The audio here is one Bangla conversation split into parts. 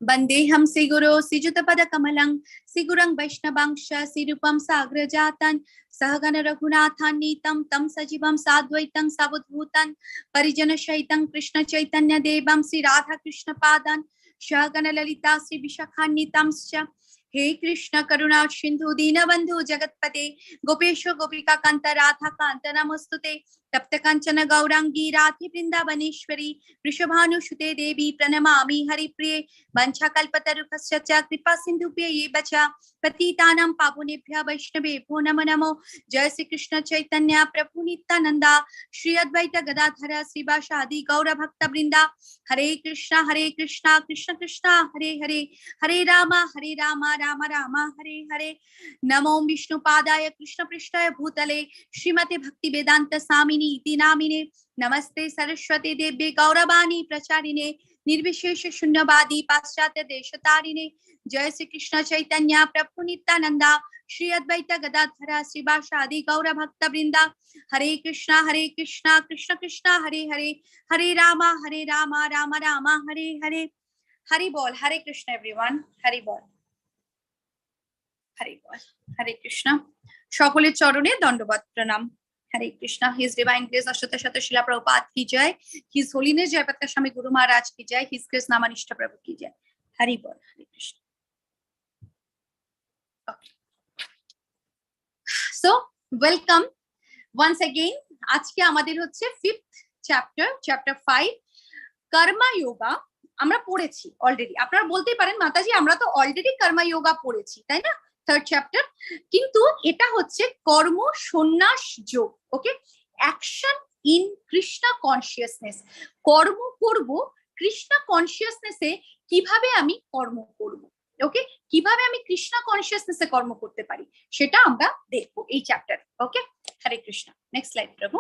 Bandeham Siguro Sijutapada Kamalang Sigurang Vaishnavangsha Sirupam Sagrajatan Sahagana Raghunathan Nitam Tam Sajibam Sadvaitam Savudbhutan Parijana Shaitam Krishna Chaitanya Devam Sri Radha Krishna Padan Shagana Lalita Sri Vishakhan Nitamscha He Krishna Karuna Sindhu Dinabandhu Jagatpate Gopesha Gopika Kanta Radha Kanta Namostute Tapta Kanchana Gaurangi Radhi Vrindavaneshwari Rishabhanu Shute Devi Pranamami Hari Priye Vancha Kalpatarupasya Kripa Sindhupya Ye Bacha Patitanam Papunebhya Vaishnave Namo Namo Jai Sri Krishna Chaitanya Prabhu Nityananda Shri Advaita Gadadhara Srivasa Adi Gaura Bhakta Brinda Hare Krishna Krishna Krishna Hare Hare Hare Rama Rama Rama Hare Hare Namo Vishnu Padaya Krishna Prishtaya Bhutale Srimati Bhakti Vedanta Samini Iti Namine Namaste Saraswati Devye Gauravani Pracharine Nirvishesha Shunyavadi Paschatya Deshatarine Jai Sri Krishna Chaitanya Prabhu Nityananda Shri Advaita Gadadhara Srivasa Adi Gaura Bhakta Brinda Hare Krishna Krishna Krishna Hare Hare Hare Rama Rama Rama Hare Hare Hari Bol Hare Krishna everyone Hari Bol Hari Bol Hare Krishna Shokole Chorone Dandavad Pranam Hare Krishna, His Divine Grace Ashtata Shata Srila Prabhupada ki jai, His Holiness Jayapatka Swami Guru Maharaj ki jai, His Grace Namanishta Prabhu ki jai. Hari Bol, Hare Krishna. Okay. So, welcome once again. আজকে আমাদের হচ্ছে 5th chapter 5 কর্মা যোগা আমরা পড়েছি অলরেডি। আপনারা বলতেই পারেন মাতাজি আমরা তো অলরেডি কর্মা যোগা পড়েছি, তাই না? 3rd chapter, কিন্তু এটা হচ্ছে কর্ম সন্ন্যাস যোগ। ওকে, অ্যাকশন ইন কৃষ্ণ কনসিয়াসনেস। কর্ম করব কৃষ্ণ কনসিয়াসনেসে, কিভাবে আমি কর্ম করব, ওকে, কিভাবে আমি কৃষ্ণ কনসিয়াসনেসে কর্ম করতে পারি সেটা আমরা দেখবো এই চ্যাপ্টারে। ওকে, হরে কৃষ্ণ। নেক্সট স্লাইড প্রভু,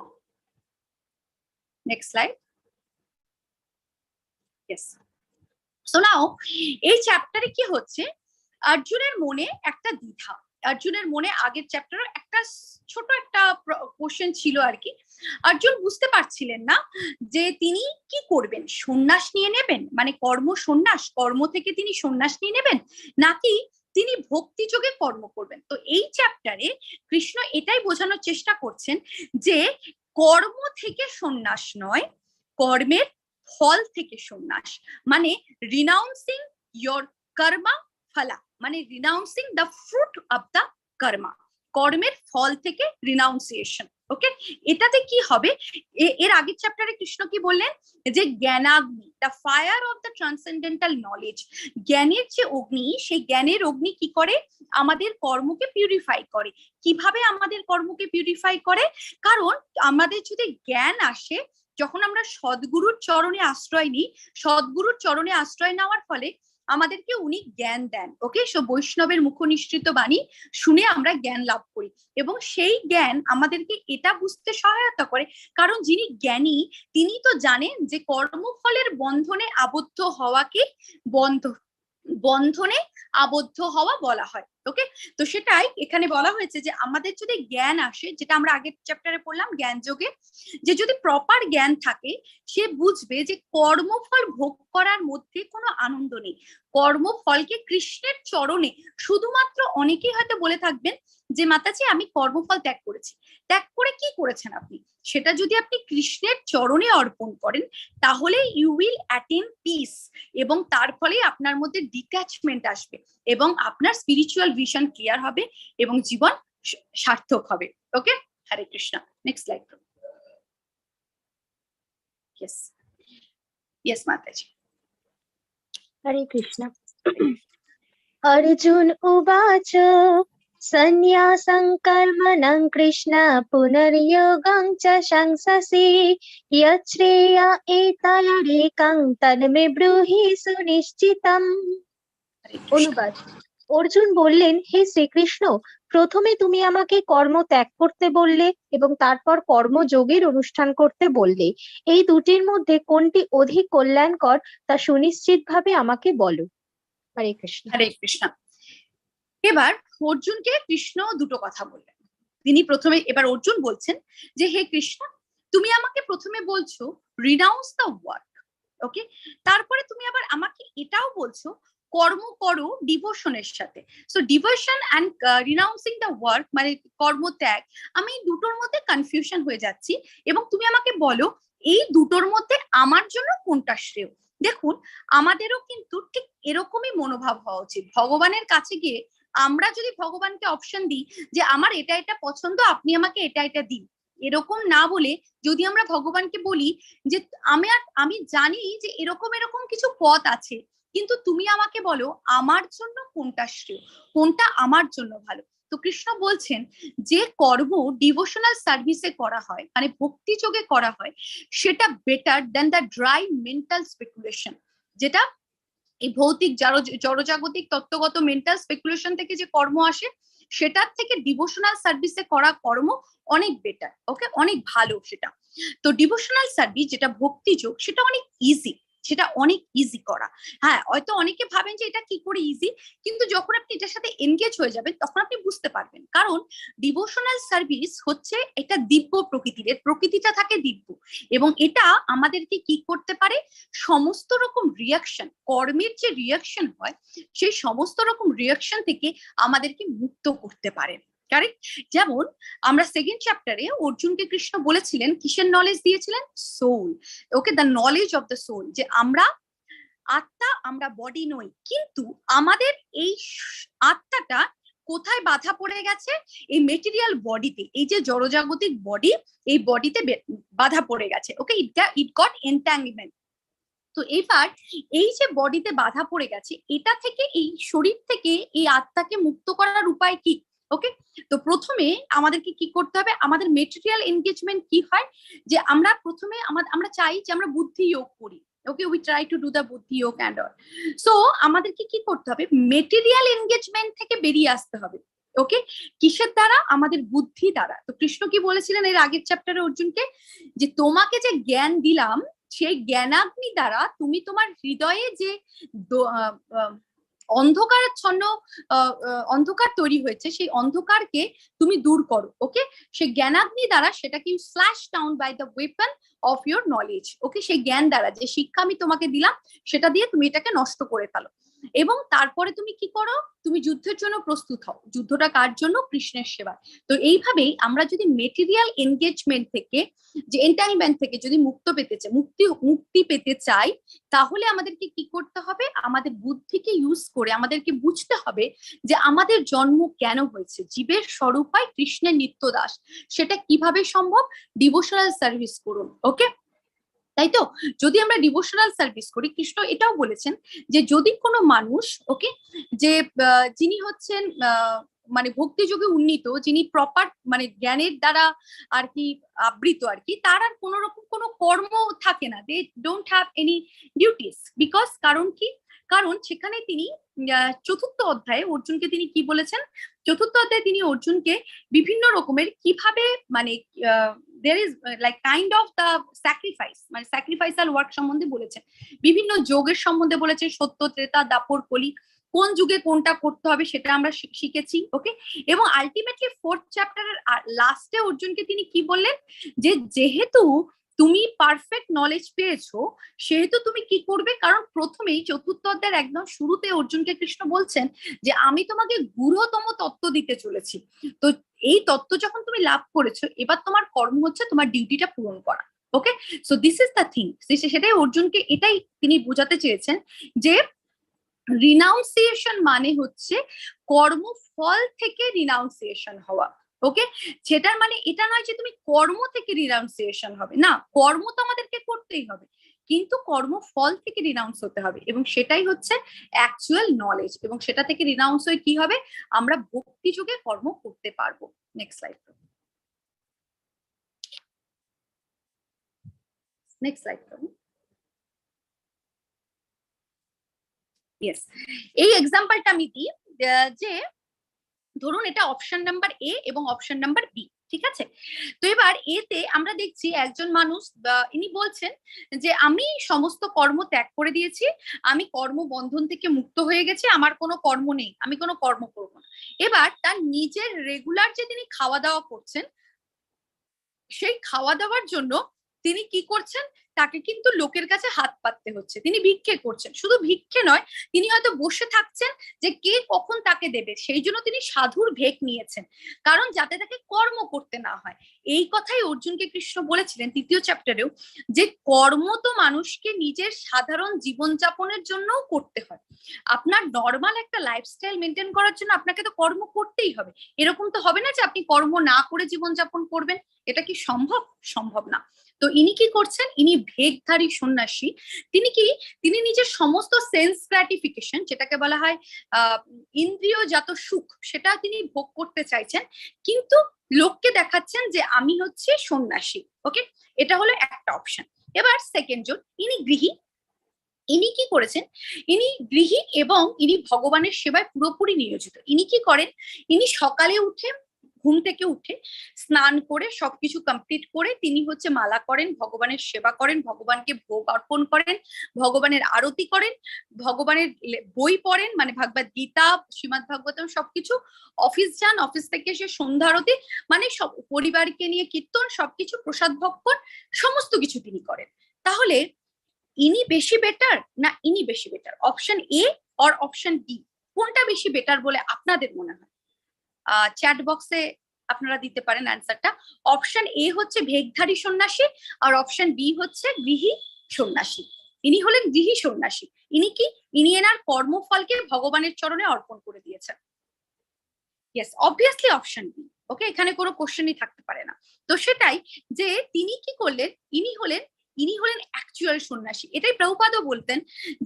next slide. Yes, so now এই চ্যাপ্টারে কি হচ্ছে, অর্জুনের মনে একটা দ্বিধা। অর্জুনের মনে আগের চ্যাপ্টারে একটা ছোট একটা কোশ্চেন ছিল আর কি। অর্জুন বুঝতে পারছিলেন না যে তিনি কি করবেন, সন্ন্যাস নিয়ে নেবেন, মানে কর্ম সন্ন্যাস, কর্ম থেকে তিনি সন্ন্যাস নিয়ে নেবেন, নাকি তিনি ভক্তি যোগে কর্ম করবেন। তো এই চ্যাপ্টারে কৃষ্ণ এটাই বোঝানোর চেষ্টা করছেন যে কর্ম থেকে সন্ন্যাস নয়, কর্মের ফল থেকে সন্ন্যাস, মানে রিনাউন্সিং ইয়োর কর্মা ফলা, মানে রিনাউন্সিং দ্য ফ্রুট অফ দ্য কর্মা, কর্মের ফল থেকে রিনাউন্সিয়েশন। ওকে, এটাতে কি হবে, এর আগের চ্যাপ্টারে কৃষ্ণ কি বললেন যে জ্ঞানাগ্নি, the fire of the transcendental knowledge, জ্ঞানের যে অগ্নি, সেই জ্ঞানের অগ্নি কি করে, আমাদের কর্মকে পিউরিফাই করে। কিভাবে আমাদের কর্মকে পিউরিফাই করে, কারণ আমাদের যদি জ্ঞান আসে, যখন আমরা সদ্গুরুর চরণে আশ্রয় নিই, সদ্গুরুর চরণে আশ্রয় নেওয়ার ফলে আমাদেরকে উনি জ্ঞান দেন। ওকে, সো বৈষ্ণবের মুখনিসৃত বাণী শুনে আমরা জ্ঞান লাভ করি, এবং সেই জ্ঞান আমাদেরকে এটা বুঝতে সহায়তা করে, কারণ যিনি জ্ঞানী তিনি তো জানেন যে কর্মফলের বন্ধনে আবদ্ধ হওয়াকে বন্ধনে আবদ্ধ হওয়া বলা হয়। ওকে, তো সেটাই এখানে বলা হয়েছে যে আমাদের যদি জ্ঞান আসে, যেটা আমরা আগের চ্যাপ্টারে পড়লাম জ্ঞান যোগে, যে যদি প্রপার জ্ঞান থাকে, সে বুঝবে যে কর্মফল ভোগ করার মধ্যে কোনো আনন্দ নেই। কর্মফলকে কৃষ্ণের চরণে, শুধুমাত্র অনেকেই হয়তো বলে থাকবেন যে মাতাজি আমি কর্মফল ত্যাগ করেছি, ত্যাগ করে কি করেছেন আপনি, সেটা যদি আপনি কৃষ্ণের চরণে অর্পণ করেন তাহলে ইউ উইল অ্যাটেন পিস, এবং তার ফলে আপনার মধ্যে ডিট্যাচমেন্ট আসবে এবং আপনার স্পিরিচুয়াল ভিশন ক্লিয়ার হবে এবং জীবন সার্থক হবে। Okay, Hare Krishna. Next slide. Yes yes মাতাজি। হরে কৃষ্ণ। অর্জুন উবাচ সন্ন্যাসং কর্মণং কৃষ্ণ পুনর্যোগং চ সংসসি ইয়শ্রেয়া এতয়রেকং তন্মে ব্রূহি সুনিশ্চিতম। অনুবাদ, অর্জুন বললেন, হে শ্রীকৃষ্ণ, প্রথমে তুমি আমাকে কর্ম ত্যাগ করতে বললে এবং তারপর কর্মযোগের অনুষ্ঠান করতে বললে, এই দুটির মধ্যে কোনটি অধিক কল্যাণকর তা সুনিশ্চিতভাবে আমাকে বলো। হরে কৃষ্ণ। হরে কৃষ্ণ। এবার অর্জুনকে কৃষ্ণ দুটো কথা বললেন। তিনি প্রথমে, এবার অর্জুন বলছেন যে হে কৃষ্ণ, তুমি আমাকে প্রথমে বলছো রিনাউন্স দ্য ওয়ার্ক, ওকে, তারপরে তুমি আবার আমাকে এটাও বলছো কর্ম করো ডিভোশনের সাথে। So devotion and renouncing the work, মানে কর্মত্যাগ, আমি দুটোর মধ্যে কনফিউশন হয়ে যাচ্ছি, এবং তুমি আমাকে বলো এই দুটোর মধ্যে আমার জন্য কোনটা শ্রেয়। দেখুন, আমাদেরও কিন্তু ঠিক এরকমই মনোভাব হওয়া উচিত। ভগবানের কাছে গিয়ে আমরা যদি ভগবানকে অপশন দিই যে আমার এটা এটা পছন্দ, আপনি আমাকে এটা এটা দিন, এরকম না বলে যদি আমরা ভগবানকে বলি যে আমি জানি যে এরকম এরকম কিছু পথ আছে, কিন্তু তুমি আমাকে বলো আমার জন্য কোনটা শ্রেয়, কোনটা আমার জন্য ভালো। তো কৃষ্ণ বলছেন যে কর্ম ডিভোশনাল সার্ভিসে করা হয়, মানে ভক্তি যোগে করা হয়, সেটা better then the dry mental speculation. যেটা এই ভৌতিক জড়জাগতিক তত্ত্বগত মেন্টাল স্পেকুলেশন থেকে যে কর্ম আসে, সেটার থেকে ডিভোশনাল সার্ভিসে করা কর্ম অনেক বেটার, ওকে, অনেক ভালো সেটা। তো ডিভোশনাল সার্ভিস যেটা ভক্তি যোগ, সেটা অনেক ইজি, সেটা অনেক ইজি করা। হ্যাঁ, হয়তো অনেকে ভাবেন যে এটা কি করে ইজি, কিন্তু যখন আপনি এটার সাথে এনগেজ হয়ে যাবেন তখন আপনি বুঝতে পারবেন। কারণ ডিভোশনাল সার্ভিস হচ্ছে একটা দিব্য প্রকৃতির, এর প্রকৃতিটা থাকে দিব্য, এবং এটা আমাদেরকে কি করতে পারে, সমস্ত রকম রিয়াকশন, কর্মের যে রিয়াকশন হয় সেই সমস্ত রকম রিয়াকশন থেকে আমাদেরকে মুক্ত করতে পারে। কারেক্ট? যেমন আমরা সেকেন্ড চ্যাপ্টারে অর্জুনকে কৃষ্ণ বলেছিলেন, কিসের নলেজ দিয়েছিলেন, soul, okay, the knowledge of the soul, যে আমরা আত্মা, আমরা বডি নই, কিন্তু আমাদের এই আত্মাটা কোথায় বাধা পড়ে গেছে, এই মেটেরিয়াল বডিতে, এই যে জড়জাগতিক বডি, এই বডিতে বাধা পড়ে গেছে, ওকে, ইট গট এন্ট্যাঙ্গলমেন্ট। তো এবার এই যে বডিতে বাধা পড়ে গেছে, এটা থেকে, এই শরীর থেকে এই আত্মাকে মুক্ত করার উপায় কি, ওকে। তো প্রথমে আমাদেরকে কি করতে হবে, আমাদের মেটেরিয়াল এনগেজমেন্ট কি হয়, যে আমরা প্রথমে আমরা চাই যে আমরা বুদ্ধি যোগ করি, okay, we try to do the buddhi yoga and all. So আমাদেরকে কি করতে হবে, মেটেরিয়াল এনগেজমেন্ট থেকে বেরিয়ে আসতে হবে, ওকে। কিসের দ্বারা, আমাদের বুদ্ধি দ্বারা। তো কৃষ্ণ কি বলেছিলেন এর আগের চ্যাপ্টারে অর্জুনকে, যে তোমাকে যে জ্ঞান দিলাম, সেই জ্ঞানাগ্নি দ্বারা তুমি তোমার হৃদয়ে যে অন্ধকারাচ্ছন্ন অন্ধকার তৈরি হয়েছে, সেই অন্ধকারকে তুমি দূর করো, ওকে। সেই জ্ঞানাগ্নি দ্বারা সেটাকে you slash down by the weapon of your knowledge, okay. সেই জ্ঞান দ্বারা, যে শিক্ষা আমি তোমাকে দিলাম, সেটা দিয়ে তুমি এটাকে নষ্ট করে ফেলো, এবং তারপরে তুমি কি করো, তুমি যুদ্ধের জন্য প্রস্তুত হও। যুদ্ধটা কার জন্য, কৃষ্ণের সেবা। তো এইভাবেই আমরা যদি মেটেরিয়াল এনগেজমেন্ট থেকে, যে এন্টাইনমেন্ট থেকে যদি মুক্তি পেতে চাই, তাহলে আমাদেরকে কি করতে হবে, আমাদের বুদ্ধিকে ইউজ করে আমাদেরকে বুঝতে হবে যে আমাদের জন্ম কেন হয়েছে, জীবের স্বরূপ হয় কৃষ্ণের নিত্য দাস। সেটা কিভাবে সম্ভব, ডিভোশনাল সার্ভিস করুন, ওকে। তাই তো, যদি আমরা ডিভোশনাল সার্ভিস করি, কৃষ্ণ এটাও বলেছেন যে যদি কোনো মানুষ, ওকে, যে যিনি হচ্ছেন মানে ভক্তি যোগে উন্নীত, যিনি প্রপার মানে জ্ঞানের দ্বারা আর কি আবৃত, আর কি, তার আর কোনো রকম কোনো কর্ম থাকে না, they don't have any duties, because কারণ কি, কারণ সেখানে তিনি চতুর্থ অধ্যায়ে অর্জুনকে তিনি কি বলেছেন, চতুর্থ অধ্যায়ে তিনি অর্জুনকে বিভিন্ন রকমের কিভাবে, মানে there is like kind of the sacrifice, মানে স্যাক্রিফাইসাল ওয়ার্ক সম্বন্ধে বলেছেন, বিভিন্ন যোগের সম্বন্ধে বলেছেন, সত্য, ত্রেতা, দাপর, কলি, কোন যুগে কোনটা করতে হবে সেটা আমরা শিখেছি, ওকে। এবং আলটিমেটলি ফোর্থ চ্যাপ্টারের লাস্টে অর্জুনকে তিনি কি বললেন, যে যেহেতু তুমি পারফেক্ট নলেজ পেয়েছো, সেহেতু তুমি কি করবে, কারণ প্রথমেই চতুর্থ অধ্যায়ের একদম শুরুতে অর্জুনকে কৃষ্ণ বলছেন যে আমি তোমাকে গূঢ়তম তত্ত্ব দিতে চলেছি। তো এই তত্ত্ব যখন তুমি লাভ করেছো, এবার তোমার কর্ম হচ্ছে তোমার ডিউটিটা পূরণ করা, okay. So this is the thing, সেটাই অর্জুনকে এটাই তিনি বোঝাতে চেয়েছেন, যে রিনাউন্সিয়েশন মানে হচ্ছে কর্মফল থেকে রিনাউন্সিয়েশন হওয়া, ওকে। সেটার মানে এটা নয় যে তুমি কর্ম থেকে রিনাউন্সিয়েশন হবে, না, কর্ম তো আমাদেরকে করতেই হবে, কিন্তু কর্মফল থেকে রিনাউন্স হতে হবে, এবং সেটাই হচ্ছে অ্যাকচুয়াল নলেজ, এবং সেটা থেকে রিনাউন্স হয়ে কি হবে, আমরা ভক্তি যোগে কর্ম করতে পারবো। Next slide, next slide. Yes, এই এক্সাম্পলটা আমি দিই, যে ধরুন এটা অপশন নাম্বার এ এবং অপশন নাম্বার বি, ঠিক আছে। তো এবার এতে আমরা দেখছি একজন মানুষ, ইনি বলছেন যে আমি সমস্ত কর্ম ত্যাগ করে দিয়েছি, আমি কর্মবন্ধন থেকে মুক্ত হয়ে গেছি, আমার কোনো কর্ম নেই, আমি কোনো কর্ম করবো না। এবার তার নিজের রেগুলার যে তিনি খাওয়া দাওয়া করছেন, সেই খাওয়া দাওয়ার জন্য তিনি কি করছেন, তাকে কিন্তু লোকের কাছে হাত পাততে হচ্ছে, তিনি ভিক্ষে করছেন। শুধু ভিক্ষে নয়, তিনি হয়তো বসে থাকছেন যে কে কখন তাকে দেবে, সেই জন্য তিনি সাধুর ভেক নিয়েছেন, কারণ যাতে তাকে কর্ম করতে না হয়। এই কথাই অর্জুনকে কৃষ্ণ বলেছিলেন তৃতীয় চ্যাপ্টারেও, যে কর্ম তো মানুষকে নিজের সাধারণ জীবনযাপনের জন্যও করতে হয়। আপনার নর্মাল একটা লাইফস্টাইল মেনটেন করার জন্য আপনাকে তো কর্ম করতেই হবে। এরকম তো হবে না যে আপনি কর্ম না করে জীবনযাপন করবেন, এটা কি সম্ভব? সম্ভব না। তো ইনি কি করছেন, ইনি ভেগধারী সন্ন্যাসী। তিনি নিজের সমস্ত সেন্স গ্র্যাটিফিকেশন, যেটাকে বলা হয় ইন্দ্রিয়জাত সুখ, সেটা তিনি ভোগ করতে চাইছেন, কিন্তু লোককে দেখাচ্ছেন যে আমি হচ্ছে সন্ন্যাসী। ওকে, এটা হলো একটা অপশন। এবার সেকেন্ড জন, ইনি গৃহী। ইনি কি করেছেন, ইনি গৃহী এবং ইনি ভগবানের সেবায় পুরোপুরি নিয়োজিত। ইনি কি করেন, ইনি সকালে উঠে, ঘুম থেকে উঠে স্নান করে সবকিছু কমপ্লিট করে তিনি হচ্ছে মালা করেন, ভগবানের সেবা করেন, ভগবানকে ভোগ অর্পণ করেন, ভগবানের আরতি করেন, ভগবানের বই পড়েন, মানে ভগবদ গীতা, শ্রীমদ ভাগবতম সবকিছু, অফিস যান, অফিস থেকে এসে সন্ধ্যা আরতি, মানে সব পরিবারকে নিয়ে কীর্তন, সবকিছু প্রসাদ ভক্ষণ, সমস্ত কিছু তিনি করেন। তাহলে ইনি বেশি বেটার না ইনি বেশি better? Option A or option B, কোনটা বেশি বেটার বলে আপনাদের মনে হয়? চ্যাট বক্সে আপনারা দিতে পারেন অ্যান্সারটা। অপশন এ হচ্ছে ভেগধারী সন্ন্যাসী, আর অপশন বি হচ্ছে গৃহী সন্ন্যাসী। ইনি হলেন গৃহী সন্ন্যাসী। ইনি কি, ইনি এনার কর্মফলকে ভগবানের চরণে অর্পণ করে দিয়েছেন। Yes, obviously option B. Okay, এখানে কোনো কোশ্চেনই থাকতে পারে না। তো সেটাই, যে তিনি কি করলেন, ইনি হলেন অ্যাকচুয়াল সন্ন্যাসী। এটাই প্রভুপাদও বলতেন,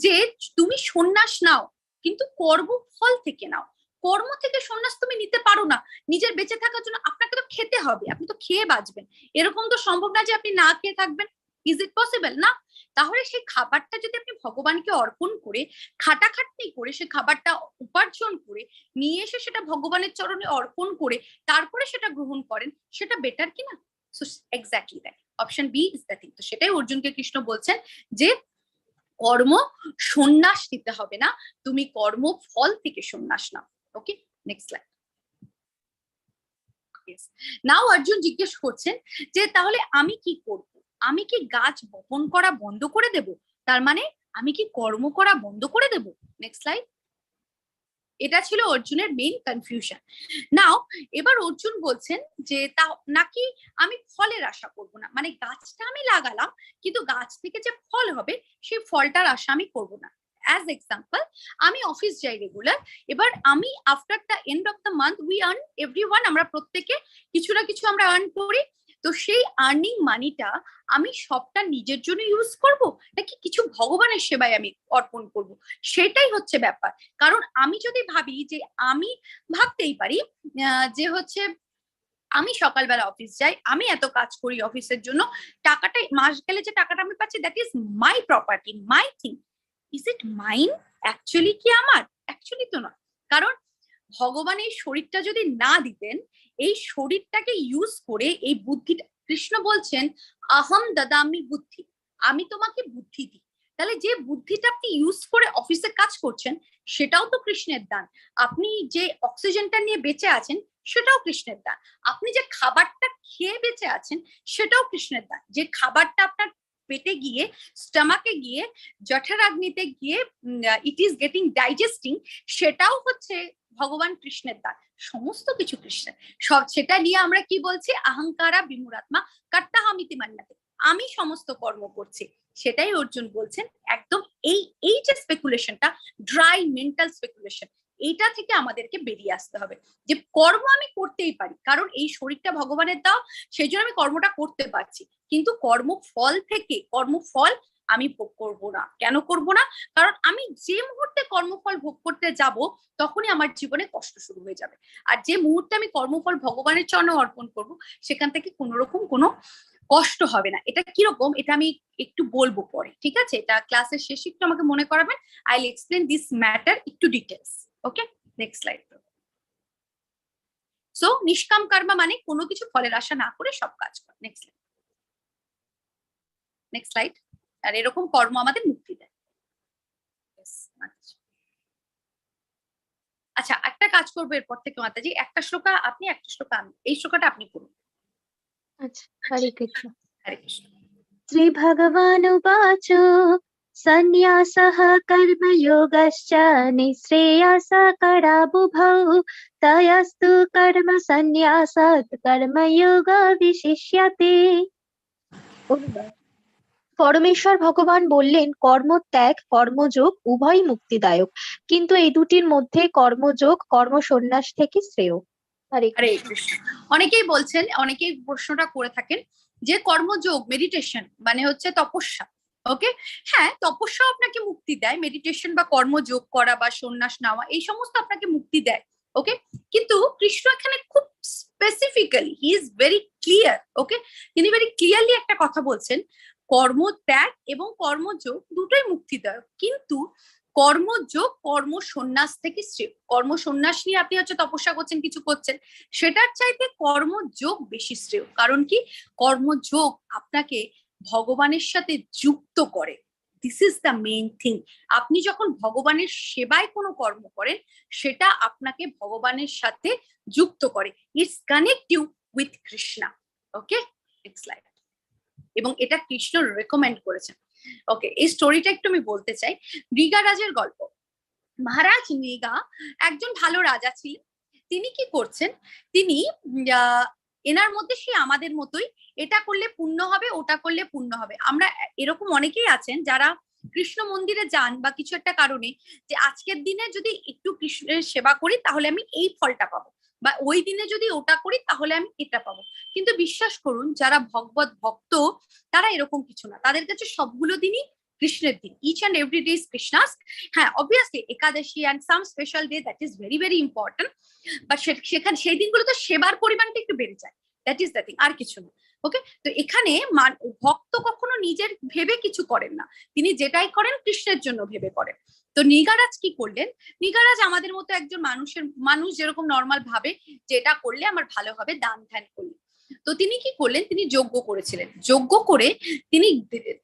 যে তুমি সন্ন্যাস নাও কিন্তু কর্মফল থেকে নাও। কর্ম থেকে সন্ন্যাস তুমি নিতে পারো না। নিজের বেঁচে থাকার জন্য আপনাকে তো খেতে হবে, আপনি তো খেয়ে বাঁচবেন। এরকম তো সম্ভব না যে আপনি না খেয়ে থাকবেন। Is it possible? না। তাহলে সেই খাবারটা যদি আপনি ভগবানকে অর্পণ করে, খাটাখাটনি করে সে খাবারটা উপার্জন করে নিয়ে এসে সেটা ভগবানের চরণে অর্পণ করে তারপরে সেটা গ্রহণ করেন, সেটা বেটার কিনা? So exactly that, option B is the thing. তো সেটাই অর্জুনকে কৃষ্ণ বলছেন, যে কর্ম সন্ন্যাস নিতে হবে না, তুমি কর্ম ফল থেকে সন্ন্যাস নাও। ওকে, নেক্সট স্লাইড। নাও অর্জুন জিজ্ঞেস করছেন যে তাহলে আমি কি করব? আমি কি গাছ বপন করা বন্ধ করে দেব? তার মানে আমি কি কর্ম করা বন্ধ করে দেব? Next slide. এটা ছিল অর্জুনের মেইন কনফিউশন। নাও এবার অর্জুন বলছেন যে তা নাকি আমি ফলের আশা করব না, মানে গাছটা আমি লাগালাম কিন্তু গাছ থেকে যে ফল হবে সেই ফলটার আশা আমি করব না। অ্যাজ এক্সাম্পল, আমি অফিস যাই রেগুলার, এবার আমি after the end of the month we earn everyone, আমরা প্রত্যেকে কিছু না কিছু আমরা আর্ন করি। তো সেই আর্নিং মানিটা আমি সবটা নিজের জন্য ইউজ করব নাকি কিছু ভগবানের সেবায় আমি অর্পণ করব, সেটাই হচ্ছে ব্যাপার। কারণ আমি যদি ভাবি যে আমি ভাবতেই পারি যে হচ্ছে আমি সকালবেলা অফিস যাই, আমি এত কাজ করি অফিসের জন্য, টাকাটা মাস গেলে যে টাকাটা আমি পাচ্ছি that is my property, my thing. Is it mine? Actually কি আমার? অ্যাকচুয়ালি তো নয়। কারণ ভগবান এই শরীরটা যদি না দিতেন, এই শরীরটাকে ইউজ করে এই বুদ্ধিটা, কৃষ্ণ বলছেন আহম দদামি বুদ্ধি, আমি তোমাকে বুদ্ধি দিই। তাহলে যে বুদ্ধিটা আপনি ইউজ করে অফিসে কাজ করছেন সেটাও তো কৃষ্ণের দান। আপনি যে অক্সিজেনটা নিয়ে বেঁচে আছেন সেটাও কৃষ্ণের দান। আপনি যে খাবারটা খেয়ে বেঁচে আছেন সেটাও কৃষ্ণের দান। যে খাবারটা আপনার পেটে গিয়ে, স্টমাকে গিয়ে, জঠরাগ্নিতে গিয়ে ইট ইজ গেটিং ডাইজেস্টিং, সেটাও হচ্ছে ভগবান কৃষ্ণের দান। সমস্ত কিছু কৃষ্ণের। সব সেটা নিয়ে আমরা কি বলছি? অহংকারা বিমূঢ়াত্মা কর্তাহমিতি মান্যতে, আমি সমস্ত কর্ম করছি। সেটাই অর্জুন বলছেন, একদম এই যে স্পেকুলেশনটা, ড্রাই মেন্টাল স্পেকুলেশন, এইটা থেকে আমাদেরকে বেরিয়ে আসতে হবে। যে কর্ম আমি করতেই পারি, কারণ এই শরীরটা ভগবানের দাও, সেই জন্য আমি কর্মটা করতে পারছি, কিন্তু কর্মফল থেকে, কর্মফল আমি ভোগ করব না। কেন করব না? কারণ আমি যে মুহূর্তে কর্মফল ভোগ করতে যাব তখনই আমার জীবনে কষ্ট শুরু হয়ে যাবে। আর যে মুহূর্তে আমি কর্মফল ভগবানের চরণে অর্পণ করব সেখান থেকে কোনো রকম কোনো কষ্ট হবে না। এটা কিরকম, এটা আমি একটু বলবো পরে, ঠিক আছে? এটা ক্লাসের শেষে একটু আমাকে মনে করাবেন। I will explain this matter একটু ডিটেলস। ওকে, নেক্সট স্লাইড। সো নিষ্কাম কর্ম মানে কোনো কিছু ফলের আশা না করে সব কাজ করা। Next slide. Next slide. আর এরকম কর্ম আমাদের মুক্তি দেয়। আচ্ছা, একটা কাজ করবো এরপর থেকে মাতাজি, একটা শ্লোকা আপনি, একটা শ্লোকা আমি, এই শ্লোকাটা আপনি করুন। আচ্ছা, হরে কৃষ্ণ। হরে কৃষ্ণ। श्रीभगवानुवाच सन्न्यासः कर्मयोगश्च निःश्रेयसकरावुभौ तयस्तु कर्म सन्न्यासात् कर्मयोग विशिष्यते। পরমেশ্বর ভগবান বললেন কর্মত্যাগ কর্মযোগ উভয়ই মুক্তিদায়ক, কিন্তু এই দুটির মধ্যে কর্মযোগ কর্মসন্ন্যাস থেকে শ্রেয়। হরে হরে কৃষ্ণ। অনেকেই বলছেন, অনেকেই প্রশ্নটা করে থাকেন যে কর্মযোগ মেডিটেশন মানে হচ্ছে তপস্যা। ওকে, হ্যাঁ তপস্যা আপনাকে মুক্তি দেয়, মেডিটেশন বা কর্মযোগ করা বা সন্ন্যাস নেওয়া এই সমস্ত আপনাকে মুক্তি দেয়। ওকে, কিন্তু কৃষ্ণ এখানে খুব specifically he is very clear. Okay, তিনি ভেরি ক্লিয়ারলি একটা কথা বলছেন, কর্মত্যাগ এবং কর্মযোগ দুটোই মুক্তিদায়ক, কিন্তু কর্মযোগ কর্ম সন্ন্যাস থেকে শ্রেয়। কর্ম সন্ন্যাস নিয়ে আপনি হচ্ছে তপস্যা করছেন, কিছু করছেন, সেটার চাইতে কর্মযোগ বেশি শ্রেয়। কারণ কি, কর্মযোগ আপনাকে ভগবানের সাথে যুক্ত করে। This is the main thing. আপনি যখন ভগবানের সেবায় কোনো কর্ম করেন সেটা আপনাকে ভগবানের সাথে যুক্ত করে। It's connect you with Krishna. Okay, next slide. এবং এটা কৃষ্ণ রেকমেন্ড করেছেন। ওকে, এই স্টোরিটা একটু আমি বলতে চাই। মৃগা রাজের গল্প। মহারাজ মৃগা একজন ভালো রাজা ছিলেন। তিনি কি করছেন, তিনি এনার মধ্যে সে আমাদের মতোই, এটা করলে পুণ্য হবে, ওটা করলে পুণ্য হবে। আমরা এরকম অনেকেই আছেন যারা কৃষ্ণ মন্দিরে যান বা কিছু একটা কারণে, যে আজকের দিনে যদি একটু কৃষ্ণের সেবা করি তাহলে আমি এই ফলটা পাবো, বা ওই দিনে যদি ওটা করি তাহলে আমি এটা পাবো। কিন্তু বিশ্বাস করুন, যারা ভগবত ভক্ত তারা এরকম কিছু না, তাদের কাছে সবগুলো দিনই কৃষ্ণের দিন। Each and every day is Krishna's. হ্যাঁ obviously Ekadashi and some special day that is very very important, but সেখানে সেই দিনগুলো তো সেবার পরিমাণটা একটু বেড়ে যায়, দ্যাট ইজ দ্য থিং, আর কিছু না। ওকে, তো এখানে ভক্ত কখনো নিজের ভেবে কিছু করেন না, তিনি যেটাই করেন কৃষ্ণের জন্য ভেবে করেন। তো নিগারাজ কি করলেন, নিগারাজ আমাদের মতো একজন মানুষ যেরকম নর্মাল ভাবে যে এটা করলে আমার ভালো হবে, দান ধ্যান করলেন। তো তিনি কি করলেন, তিনি যজ্ঞ করেছিলেন। যজ্ঞ করে তিনি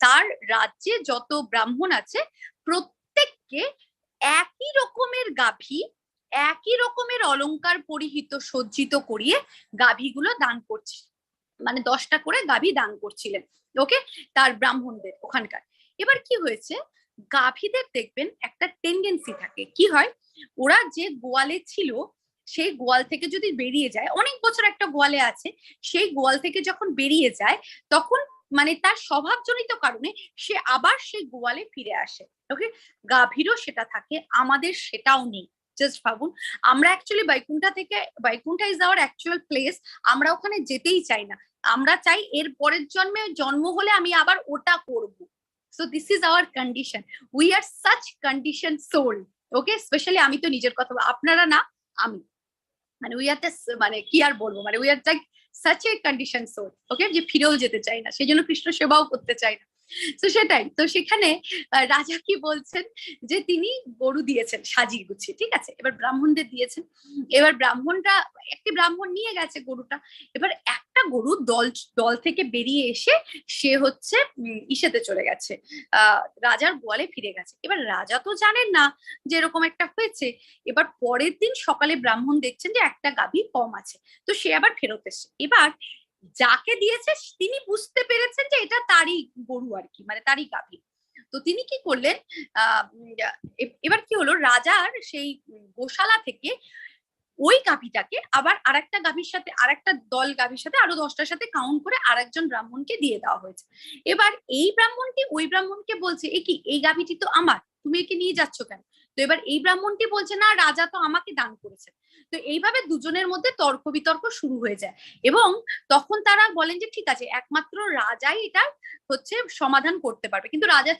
তার রাজ্যে যত ব্রাহ্মণ আছে প্রত্যেককে একই রকমের গাভী, একই রকমের অলংকার পরিহিত সজ্জিত করিয়ে গাভীগুলো দান করছে, মানে 10টা করে গাভী দান করছিলেন। ওকে, তার ব্রাহ্মণদের ওখানকার। এবার কি হয়েছে, গাভীদের দেখবেন একটা টেন্ডেন্সি থাকে, কি হয়, ওরা যে গোয়ালে ছিল সেই গোয়াল থেকে যদি বেরিয়ে যায়, অনেক বছর একটা গোয়ালে আছে, সেই গোয়াল থেকে যখন বেরিয়ে যায় তখন মানে তার স্বভাবজনিত কারণে সে আবার সেই গোয়ালে ফিরে আসে। ওকে, গাভীরও সেটা থাকে, আমাদের সেটাও নেই। জাস্ট ভাবুন, আমরা actually Vaikuntha is our actual place, আমরা ওখানে যেতেই চাই না, আমরা চাই এর পরের জন্মে জন্ম হলে আমি আবার ওটা করব। So this is our condition, we are such condition soul. Okay, specially আমি তো নিজের কথা, আপনারা না, আমি, মানে উই আর মানে কি আর বলবো, মানে we are like such a condition soul. Okay, যে ফিরেও যেতে চাই না, সেই জন্য কৃষ্ণ সেবাও করতে চাই না। তো সেটাই, তো সেখানে রাজা কি বলছেন, যে তিনি গরু দিয়েছেন সাজিয়ে গুছিয়ে, ঠিক আছে, এবার ব্রাহ্মণদের দিয়েছেন। এবার ব্রাহ্মণরা, একটি ব্রাহ্মণ নিয়ে গেছে গরুটা। এবার একটা গরু দল থেকে বেরিয়ে এসে সে হচ্ছে ইসেতে চলে গেছে, রাজার গোয়ালে ফিরে গেছে। এবার রাজা তো জানেন না যে এরকম একটা হয়েছে। এবার পরের দিন সকালে ব্রাহ্মণ দেখছেন যে একটা গাভী কম আছে, তো সে আবার ফেরত এসছে। এবার যাকে দিয়েছে তিনি বুঝতে পেরেছেন যে এটা তারই গরু আর কি, মানে তারই গাভী। তো তিনি কি করলেন, এবার কি হলো, রাজার সেই গোশালা থেকে ওই গাভীটাকে আবার আরেকটা গাভীর সাথে, আরেকটা দল গাভীর সাথে, আরো 10টার সাথে কাউন্ট করে আরেকজন ব্রাহ্মণকে দিয়ে দেওয়া হয়েছে। এবার এই ব্রাহ্মণটি ওই ব্রাহ্মণকে বলছে, এ কি, এই গাভীটি তো আমার, তুমি একে নিয়ে যাচ্ছ কেন? তো এবার এই ব্রাহ্মণটি বলছে, না রাজা তো আমাকে দান করেছে। তো এইভাবে দুজনের মধ্যে তর্ক বিতর্ক শুরু হয়ে যায়, এবং তখন তারা বলেন যে ঠিক আছে, একমাত্র রাজাই এটা হচ্ছে সমাধান করতে পারবে। কিন্তু রাজা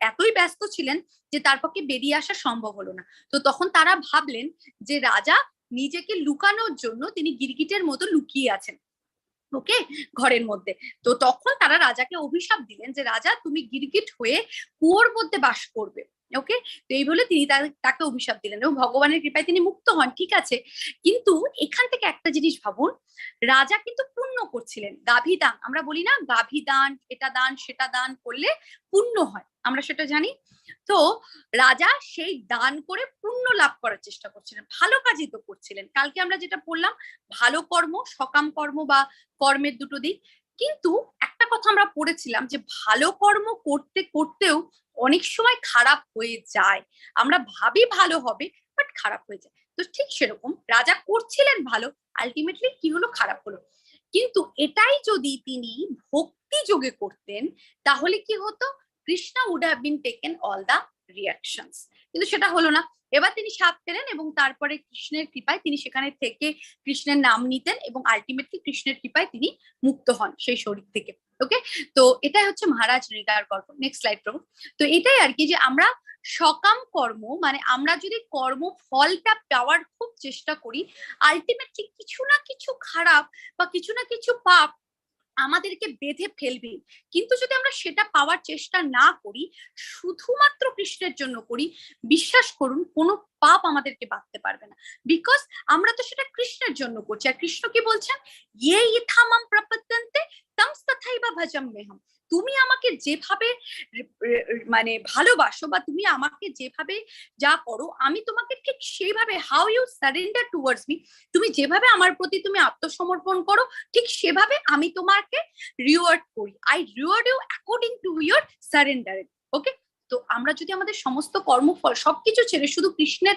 এতই ব্যস্ত ছিলেন যে তার পক্ষে বেরিয়ে আসা সম্ভব হলো না। তো তখন তারা ভাবলেন যে রাজা নিজেকে লুকানোর জন্য তিনি গিরগিটের মতো লুকিয়ে আছেন, ওকে, ঘরের মধ্যে। তো তখন তারা রাজাকে অভিশাপ দিলেন যে রাজা তুমি গিরগিট হয়ে কুয়োর মধ্যে বাস করবে। ওকে, তো এই বলে তিনি তাকে অভিশাপ দিলেন, এবং ভগবানের কৃপায় তিনি মুক্ত হন, ঠিক আছে। কিন্তু এখান থেকে একটা জিনিস ভাবুন, রাজা কিন্তু পুণ্য করছিলেন, গাভী দান, আমরা বলি না গাভী দান, এটা দান সেটা দান করলে পুণ্য হয়, আমরা সেটা জানি। তো রাজা সেই দান করে পুণ্য লাভ করার চেষ্টা করছিলেন, ভালো কাজই তো করছিলেন। কালকে আমরা যেটা পড়লাম, ভালো কর্ম, সকাম কর্ম বা কর্মের দুটো দিক, কিন্তু একটা কথা আমরা পড়েছিলাম যে ভালো কর্ম করতে করতেও অনেক সময় খারাপ হয়ে যায়, আমরা ভাবি ভালো হবে বাট খারাপ হয়ে যায়। তো ঠিক সেরকম রাজা করছিলেন ভালো, আলটিমেটলি কি হলো, খারাপ হলো। কিন্তু এটাই যদি তিনি ভক্তি যোগে করতেন তাহলে কি হতো, Krishna would have been taken all the reactions, কিন্তু সেটা হলো না। এবার তিনি সাপ পেলেন এবং তারপরে কৃষ্ণের কৃপায় তিনি সেখানে থেকে কৃষ্ণের নাম নিতেন এবং আলটিমেটলি কৃষ্ণের কৃপায় তিনি মুক্ত হন সেই শরীর থেকে। ওকে, তো এটাই হচ্ছে মহারাজ রিগার কর্ম। নেক্সট স্লাইড প্রভু। তো এটাই আর কি যে আমরা সকাম কর্ম মানে আমরা যদি কর্ম ফলটা পাওয়ার খুব চেষ্টা করি, আলটিমেটলি কিছু না কিছু খারাপ বা কিছু না কিছু পাপ আমাদেরকে বেঁধে ফেলবে। কিন্তু যদি আমরা সেটা পাওয়ার চেষ্টা না করি, শুধুমাত্র কৃষ্ণের জন্য করি, বিশ্বাস করুন কোনো পাপ আমাদেরকে বাঁধতে পারবে না, বিকজ আমরা তো সেটা কৃষ্ণের জন্য করছি। আর কৃষ্ণ কি বলছেন, ইয়ে ইথামাম প্রপদ্যন্তে তম তথাইবা ভজম মেহম। তুমি আমাকে যেভাবে মানে ভালোবাসো বা তুমি আমাকে যেভাবে যা করো আমি তোমাকে ঠিক সেইভাবে, how you surrender towards me, তুমি যেভাবে আমার প্রতি তুমি আত্মসমর্পণ করো ঠিক সেভাবে আমি তোমাকে রিওয়ার্ড করি। I reward you according to your surrender. Okay, তো আমরা যদি আমাদের সমস্ত কর্মফল সবকিছু ছেড়ে শুধু কৃষ্ণের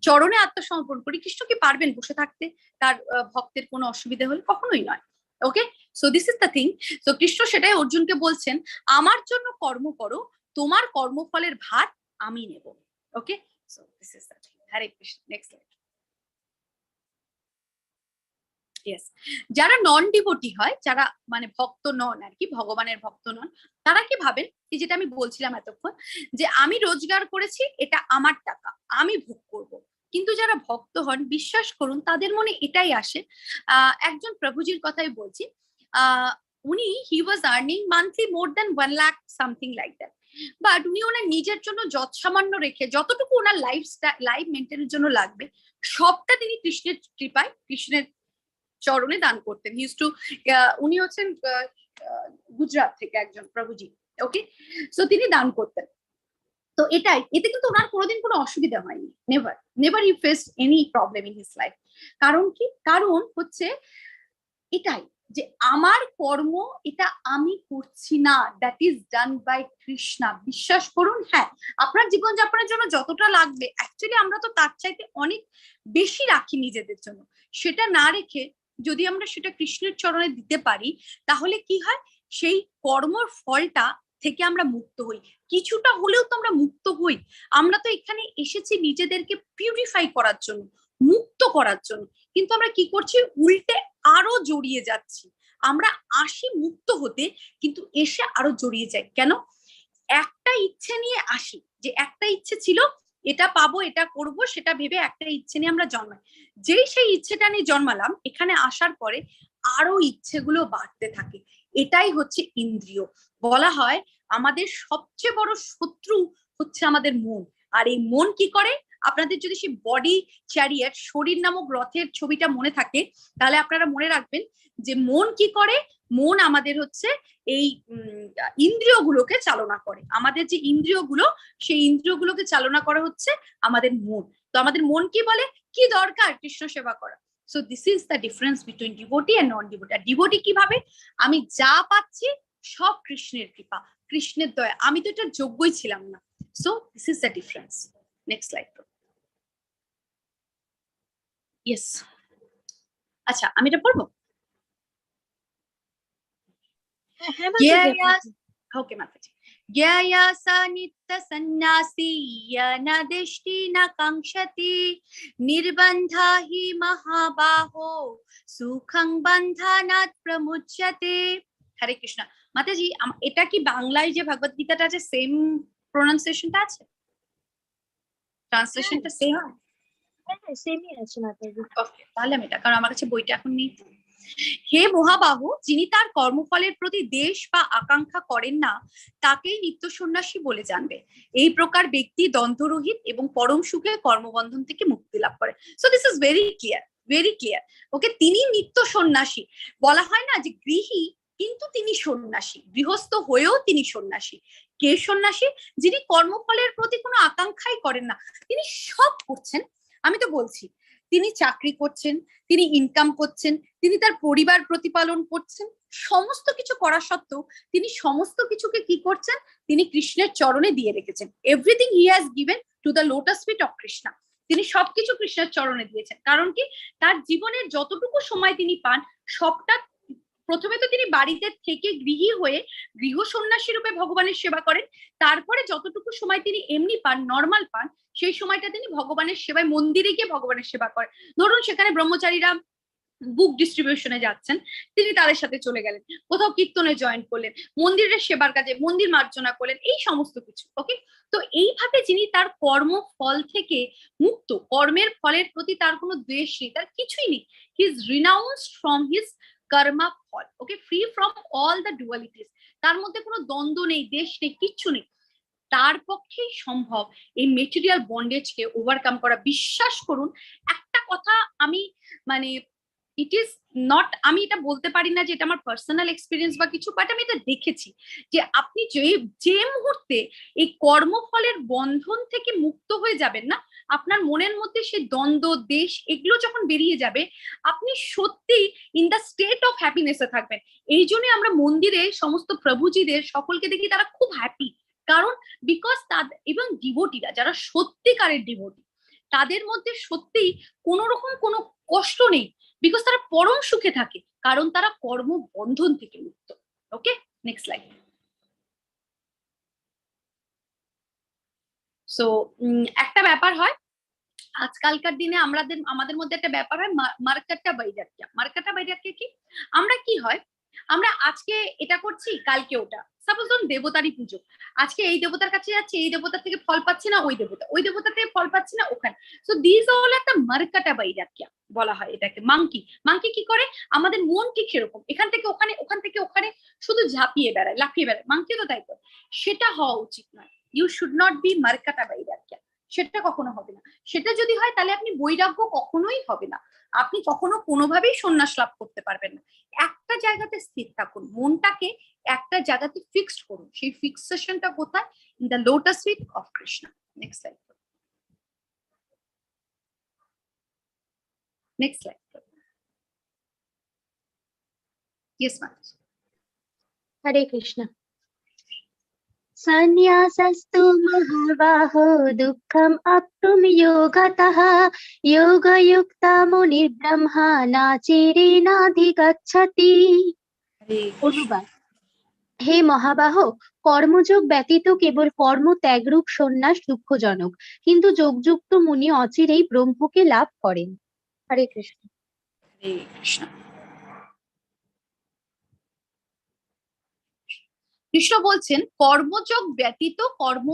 চরণে আত্মসমর্পণ করি, কৃষ্ণ কি পারবেন বসে থাকতে তার ভক্তের কোনো অসুবিধা হলে? কখনোই নয়। Okay, so this is the thing. তো কৃষ্ণ সেটাই অর্জুনকে বলছেন, আমার জন্য কর্ম করো, তোমার কর্মফলের ভার আমি নেব। Okay, so this is the thing. Hare Krishna. Next slide. যারা নন ডিভোটি হয়, যারা মানে ভক্ত নন আর কি, ভগবানের ভক্ত নন, তারা কি ভাবেন, এই যেটা আমি বলছিলাম এতক্ষণ, যে আমি রোজগার করেছি, এটা আমার টাকা, আমি ভোগ করব। কিন্তু যারা ভক্ত হন, বিশ্বাস করুন তাদের মনে এটাই আসে। একজন প্রভুজির কথাই বলছি, উনি he was earning monthly more than 1 lakh something like that, but উনি ওনার নিজের জন্য যত সামান্য রেখে যতটুকু ওনার লাইফ মেনটেনের জন্য লাগবে সবটা তিনি কৃষ্ণের কৃপায় কৃষ্ণের চরণে দান করতেন। উনি হচ্ছেন গুজরাট থেকে একজন প্রভুজি। ওকে, সো তিনি দান করতেন। তো এতে কিন্তু ওনার কোনোদিন কোনো অসুবিধা হয়নি, never never he faced any problem in his life. কারণ কি, কারণ হচ্ছে এটাই যে আমার কর্ম এটা আমি করছি না, that is done by Krishna. বিশ্বাস করুন, হ্যাঁ আপনার জীবনযাপনের জন্য যতটা লাগবে অ্যাকচুয়ালি আমরা তো তার চাইতে অনেক বেশি রাখি নিজেদের জন্য। সেটা না রেখে যদি আমরা সেটা কৃষ্ণের চরণে দিতে পারি, তাহলে কি হয়, সেই কর্মর ফলটা থেকে আমরা মুক্ত হই। কিছুটা হলেও তো আমরা মুক্ত হই। আমরা তো এখানে এসেছি নিজেদেরকে পিউরিফাই করার জন্য, মুক্ত করার জন্য, কিন্তু আমরা কি করছি, উল্টে আরো জড়িয়ে যাচ্ছি। আমরা আসি মুক্ত হতে, কিন্তু এসে আরো জড়িয়ে যাই। কেন? একটা ইচ্ছে নিয়ে আসি, যে একটা ইচ্ছে ছিল এটা পাবো, এটা করব, সেটা ভেবে একটা ইচ্ছে নিয়ে আমরা জন্মাই। যেই সেই ইচ্ছেটা নিয়ে জন্মালাম, এখানে আসার পরে আরো ইচ্ছেগুলো বাড়তে থাকে। এটাই হচ্ছে ইন্দ্রিয়। বলা হয় আমাদের সবচেয়ে বড় শত্রু হচ্ছে আমাদের মন। আর এই মন কি করে, আপনাদের যদি সেই বডি চ্যারিয়ার শরীর নামক রথের ছবিটা মনে থাকে, তাহলে আপনারা মনে রাখবেন যে মন কি করে, মন আমাদের হচ্ছে এই ইন্দ্রিয়গুলোকে চালনা করে। আমাদের যে ইন্দ্রিয়গুলো, সেই ইন্দ্রিয়গুলোকে চালনা করা হচ্ছে আমাদের মন। তো আমাদের মন কি বলে, কি দরকার কৃষ্ণ সেবা করা। So this is the difference between devotee and non devotee. আর ডিভোটি কিভাবে, আমি যা পাচ্ছি সব কৃষ্ণের কৃপা, কৃষ্ণের দয়া, আমি তো এটা যোগ্যই ছিলাম না। So this is the difference. Next slide. Yes, আচ্ছা আমি এটা পড়বো। ওকে মাতাজি। জ্ঞায়া সা নিত্য সন্ন্যাসী ন দৃষ্টি ন কাঙ্ক্ষতি নির্বন্ধা হি মহাবাহো সুখং বন্ধানাৎ প্রমুচ্যতে। হরে কৃষ্ণ। মাতাজি, এটা কি বাংলায় যে ভগবত গীতাটা আছে সেম প্রোনাউন্সিয়েশনটা আছে? ট্রান্সলেশনটা সেম? হ্যাঁ সেমই আছে মাতাজি। ওকে, তাহলে আমি এটা, কারণ আমার কাছে বইটা এখন নেই। হে মহাবাহু, যিনি তার কর্মফলের প্রতি দেশ বা আকাঙ্ক্ষা করেন না, তাকেই নিত্য সন্ন্যাসী বলে জানবে। এই প্রকার ব্যক্তি দ্বন্দ্বরহিত এবং পরম সুখে কর্মবন্ধন থেকে মুক্তি লাভ করে। So this is very clear, very clear. Okay, তিনি নিত্য সন্ন্যাসী। বলা হয় না যে গৃহী কিন্তু তিনি সন্ন্যাসী, গৃহস্থ হয়েও তিনি সন্ন্যাসী। কে সন্ন্যাসী? যিনি কর্মফলের প্রতি কোনো আকাঙ্ক্ষাই করেন না, তিনি সব করছেন। আমি তো বলছি, তিনি চাকরি করছেন, তিনি ইনকাম করছেন, তিনি তার পরিবার প্রতিপালন করছেন, সমস্ত কিছু করা সত্ত্বেও তিনি সমস্ত কিছুকে কি করছেন, তিনি কৃষ্ণের চরণে দিয়ে রেখেছেন। Everything he has given to the lotus feet of Krishna. তিনি সবকিছু কৃষ্ণের চরণে দিয়েছেন। কারণ কি, তার জীবনের যতটুকু সময় তিনি পান সবটা, প্রথমে তো তিনি বাড়িতে থেকে গৃহী হয়ে গৃহ সন্ন্যাসী রূপে ভগবানের সেবা করেন, তারপরে যতটুকু সময় তিনি এমনি পান, নর্মাল পান, সেই সময়টা তিনি ভগবানের সেবায় মন্দিরে গিয়ে ভগবানের সেবা করেন। ধরুন সেখানে ব্রহ্মচারীরা বুক ডিস্ট্রিবিউশনে যাচ্ছেন, তিনি তাদের সাথে চলে গেলেন, কোথাও কীর্তনে জয়েন করলেন, মন্দিরের সেবার কাজে মন্দির মার্জনা করলেন, এই সমস্ত কিছু। ওকে, তো এইভাবে যিনি তার কর্মফল থেকে মুক্ত, কর্মের ফলের প্রতি তার কোনো দ্বেষ নেই, তার কিছুই নেই, he is renounced from his karma phal. Okay, free from all the dualities, তার মধ্যে কোনো দ্বন্দ্ব নেই, দেশ নেই, কিচ্ছু নেই, তার পক্ষেই সম্ভব এই মেটেরিয়াল বন্ডেজকে ওভারকাম করা। বিশ্বাস করুন, একটা কথা আমি মানে ইট ইজ নট, আমি এটা বলতে পারি না যে এটা আমার পার্সোনাল এক্সপিরিয়েন্স বা কিছু, বাট আমি এটা দেখেছি যে আপনি যে মুহূর্তে এই কর্মফলের বন্ধন থেকে মুক্ত হয়ে যাবেন না, আপনার মনের মধ্যে সেই দ্বন্দ্ব, দেশ, এগুলো যখন বেরিয়ে যাবে, আপনি সত্যি ইন দ্য স্টেট অফ হ্যাপিনেসে থাকবেন। এই জন্য আমরা মন্দিরে সমস্ত প্রভুজিদের সকলকে দেখি তারা খুব হ্যাপি, কারণ বিকজ তাদের, এবং ডিভোটিরা যারা সত্যিকারের ডিভোটি, তাদের মধ্যে সত্যিই কোন রকম কোনো কষ্ট নেই, বিকজ তারা পরম সুখে থাকে, কারণ তারা কর্ম বন্ধন থেকে মুক্ত। ওকে, নেক্সট স্লাইড। সো একটা ব্যাপার হয় আজকালকার দিনে, আমাদের মধ্যে একটা ব্যাপার হয় মার্কাটা বাইরাক্যা। মার্কাটা বাইরাক্যা কি, আমরা কি হয়, আমরা আজকে এটা করছি, কালকে ওটা। সাপোজ ধরুন দেবতারই পুজো, আজকে এই দেবতার কাছে যাচ্ছি, এই দেবতার থেকে ফল পাচ্ছি না, ওই দেবতা থেকে ফল পাচ্ছি না ওখানে। সো দিস অল একটা মার্কাটা বাইরাক্যা বলা হয় এটাকে। মাংকি কি করে, আমাদের মন ঠিক সেরকম, এখান থেকে ওখানে, ওখান থেকে ওখানে শুধু ঝাঁপিয়ে বেড়ায়, লাফিয়ে বেড়ায়, মাংকি তো তাই করে। সেটা হওয়া উচিত নয়। ইউ শুড নট বি মার্কাটা বাইরাক্যা, সেটা কখনো হবে না। সেটা যদি হয় তাহলে আপনি বৈরাগ্য কখনোই হবে না, আপনি কখনো কোনোভাবেই সন্ন্যাস লাভ করতে পারবেন না। একটা জায়গাতে স্থির থাকুন, মনটাকে একটা জায়গাতে ফিক্সড করুন। সেই ফিক্সেশনটা কোথায়, in the lotus feet of Krishna. Next slide, next slide. Yes ma'am. Hare Krishna. সন্ন্যাসস্তু মহাবাহো দুঃখম আপ্তুম যোগতঃ যোগযুক্তা মুনির্ব্রহ্মা নাচিরেনাধিগচ্ছতি। অনুবাদ: হে মহাবাহ, কর্মযোগ ব্যতীত কেবল কর্ম ত্যাগরূপ সন্ন্যাস দুঃখজনক, কিন্তু যোগযুক্ত মুনি অচিরেই ব্রহ্মকে লাভ করেন। হরে কৃষ্ণ। হরে কৃষ্ণ। কৃষ্ণ বলছেন কর্মযোগ ব্যতীত কর্ম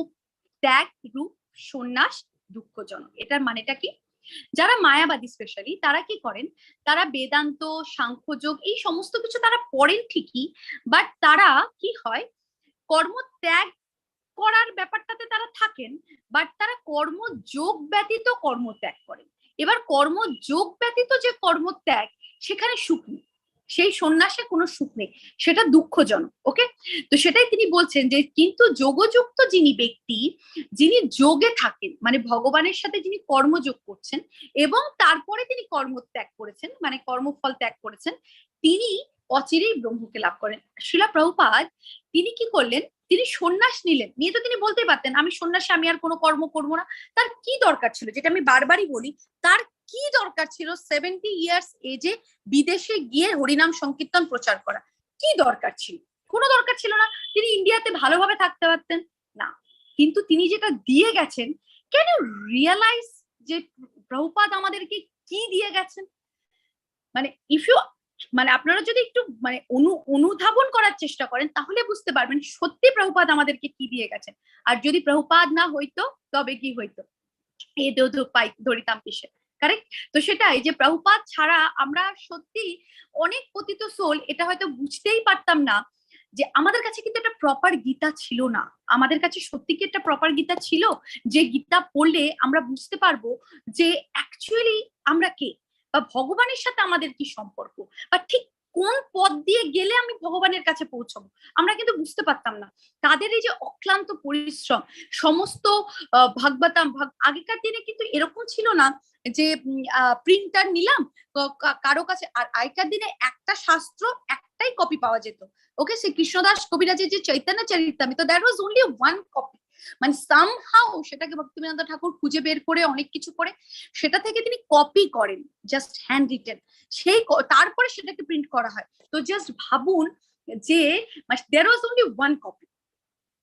ত্যাগ রূপ সন্ন্যাস দুঃখজনক। এটার মানেটা কি, যারা মায়াবাদী স্পেশালি, তারা কি করেন, তারা বেদান্ত, সাংখ্যযোগ, এই সমস্ত কিছু তারা পড়েন ঠিকই, বাট তারা কি হয়, কর্ম ত্যাগ করার ব্যাপারটাতে তারা থাকেন, বাট তারা কর্মযোগ ব্যতীত কর্মত্যাগ করেন। এবার কর্মযোগ ব্যতীত যে কর্মত্যাগ, সেখানে সুখ নেই, সেই সন্ন্যাসে কোনো সুখ নেই, সেটা দুঃখজনক। ওকে, তো সেটাই তিনি বলছেন যে কিন্তু যোগযুক্ত যিনি ব্যক্তি, যিনি যোগে থাকেন, মানে ভগবানের সাথে যিনি কর্মযোগ করছেন এবং তারপরে তিনি কর্মত্যাগ করেছেন, মানে কর্মফল ত্যাগ করেছেন, তিনি অচিরেই ব্রহ্মকে লাভ করেন। শ্রীলা প্রভুপাদ তিনি কি করলেন, তিনি সন্ন্যাস নিলেন, নিয়ে তো তিনি বলতেই পারতেন আমি সন্ন্যাসী, আমি আর কোনো কর্ম করবো না। তার কি দরকার ছিল, যেটা আমি বারবারই বলি, তার কি দরকার ছিল 70 ইয়ার্স এজে বিদেশে গিয়ে হরিনাম সংকীর্তন প্রচার করা? কি দরকার ছিল? কোনো দরকার ছিল না। তিনি ইন্ডিয়াতে ভালোভাবে থাকতে পারতেন না, কিন্তু তিনি যেটা দিয়ে গেছেন, ক্যান ইউ রিয়েলাইজ যে প্রভুপাদ আমাদেরকে কি দিয়ে গেছেন? মানে ইফ ইউ, মানে আপনারা যদি একটু মানে অনুধাবন করার চেষ্টা করেন, তাহলে বুঝতে পারবেন সত্যি প্রভুপাদ আমাদেরকে কি দিয়ে গেছেন। আর যদি প্রভুপাদ না হইতো তবে কি হইতো, এ দেও পাই ধরিতাম পিসে। কারেক্ট? তো সেটাই যে প্রভুপাদ ছাড়া আমরা সত্যি অনেক পতিত সোল এটা হয়তো বুঝতেই পারতাম না, যে আমাদের কাছে কিন্তু একটা প্রপার গীতা ছিল না। আমাদের কাছে সত্যি কি একটা প্রপার গীতা ছিল, যে গীতা পড়লে আমরা বুঝতে পারবো যে অ্যাকচুয়ালি আমরা কে, বা ভগবানের সাথে আমাদের কি সম্পর্ক, বা ঠিক কোন পথ দিয়ে গেলে আমি ভগবানের কাছে পৌঁছাবো, আমরা কিন্তু বুঝতে পারতাম না। তাদের এই যে অক্লান্ত পরিশ্রম, সমস্ত ভাগবতাম, আগেকার দিনে কিন্তু এরকম ছিল না যে প্রিন্টার নিলাম, কারো কাছে, আর আগেকার দিনে একটা শাস্ত্র একটাই কপি পাওয়া যেত। ওকে, সেই কৃষ্ণদাস কবিরাজের যে Chaitanya Charitamrita, that was only one copy. মানে সামহাউ সেটাকে ভক্তিবিনোদ ঠাকুর খুঁজে বের করে অনেক কিছু করে সেটা থেকে তিনি কপি করেন, জাস্ট হ্যান্ড রিটেন, সেই তারপরে সেটাকে প্রিন্ট করা হয়। তো জাস্ট ভাবুন যে দেয়ার ওয়াজ অনলি ওয়ান কপি।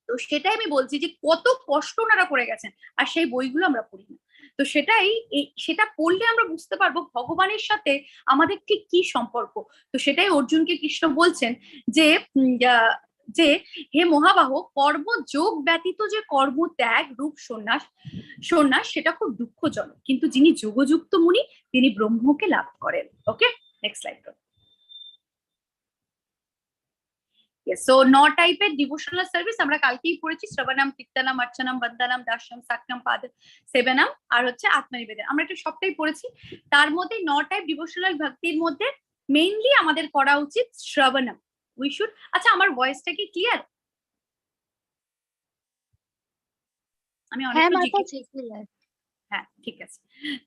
তো সেটাই আমি বলছি যে কত কষ্ট ওনারা করে গেছেন, আর সেই বইগুলো আমরা পড়ি না। তো সেটা পড়লে আমরা বুঝতে পারবো ভগবানের সাথে আমাদের ঠিক কি সম্পর্ক। তো সেটাই অর্জুনকে কৃষ্ণ বলছেন যে যে হে মহাবাহ, কর্মযোগ ব্যতীত যে কর্ম ত্যাগ রূপ সন্ন্যাস সেটা খুব দুঃখজনক, কিন্তু যিনি যোগযুক্ত মুনি তিনি ব্রহ্মকে লাভ করেন। ওকে, নেক্সট স্লাইড। Yes, so 9 টাইপের ডিভোশনাল সার্ভিস আমরা কালকেই পড়েছি, শ্রবণম, কীর্তনম, অর্চনম, বন্দনম, দাস্যম, সাক্ষ্যম, পাদ সেবনম, আর হচ্ছে আত্মনিবেদন। আমরা এটা সবটাই পড়েছি। তার মধ্যে 9 টাইপ ডিভোশনাল ভক্তির মধ্যে মেইনলি আমাদের করা উচিত শ্রবণম। উই শুড, আচ্ছা আমার ভয়েসটা কি ক্লিয়ার? আমি হ্যাঁ, ঠিক আছে।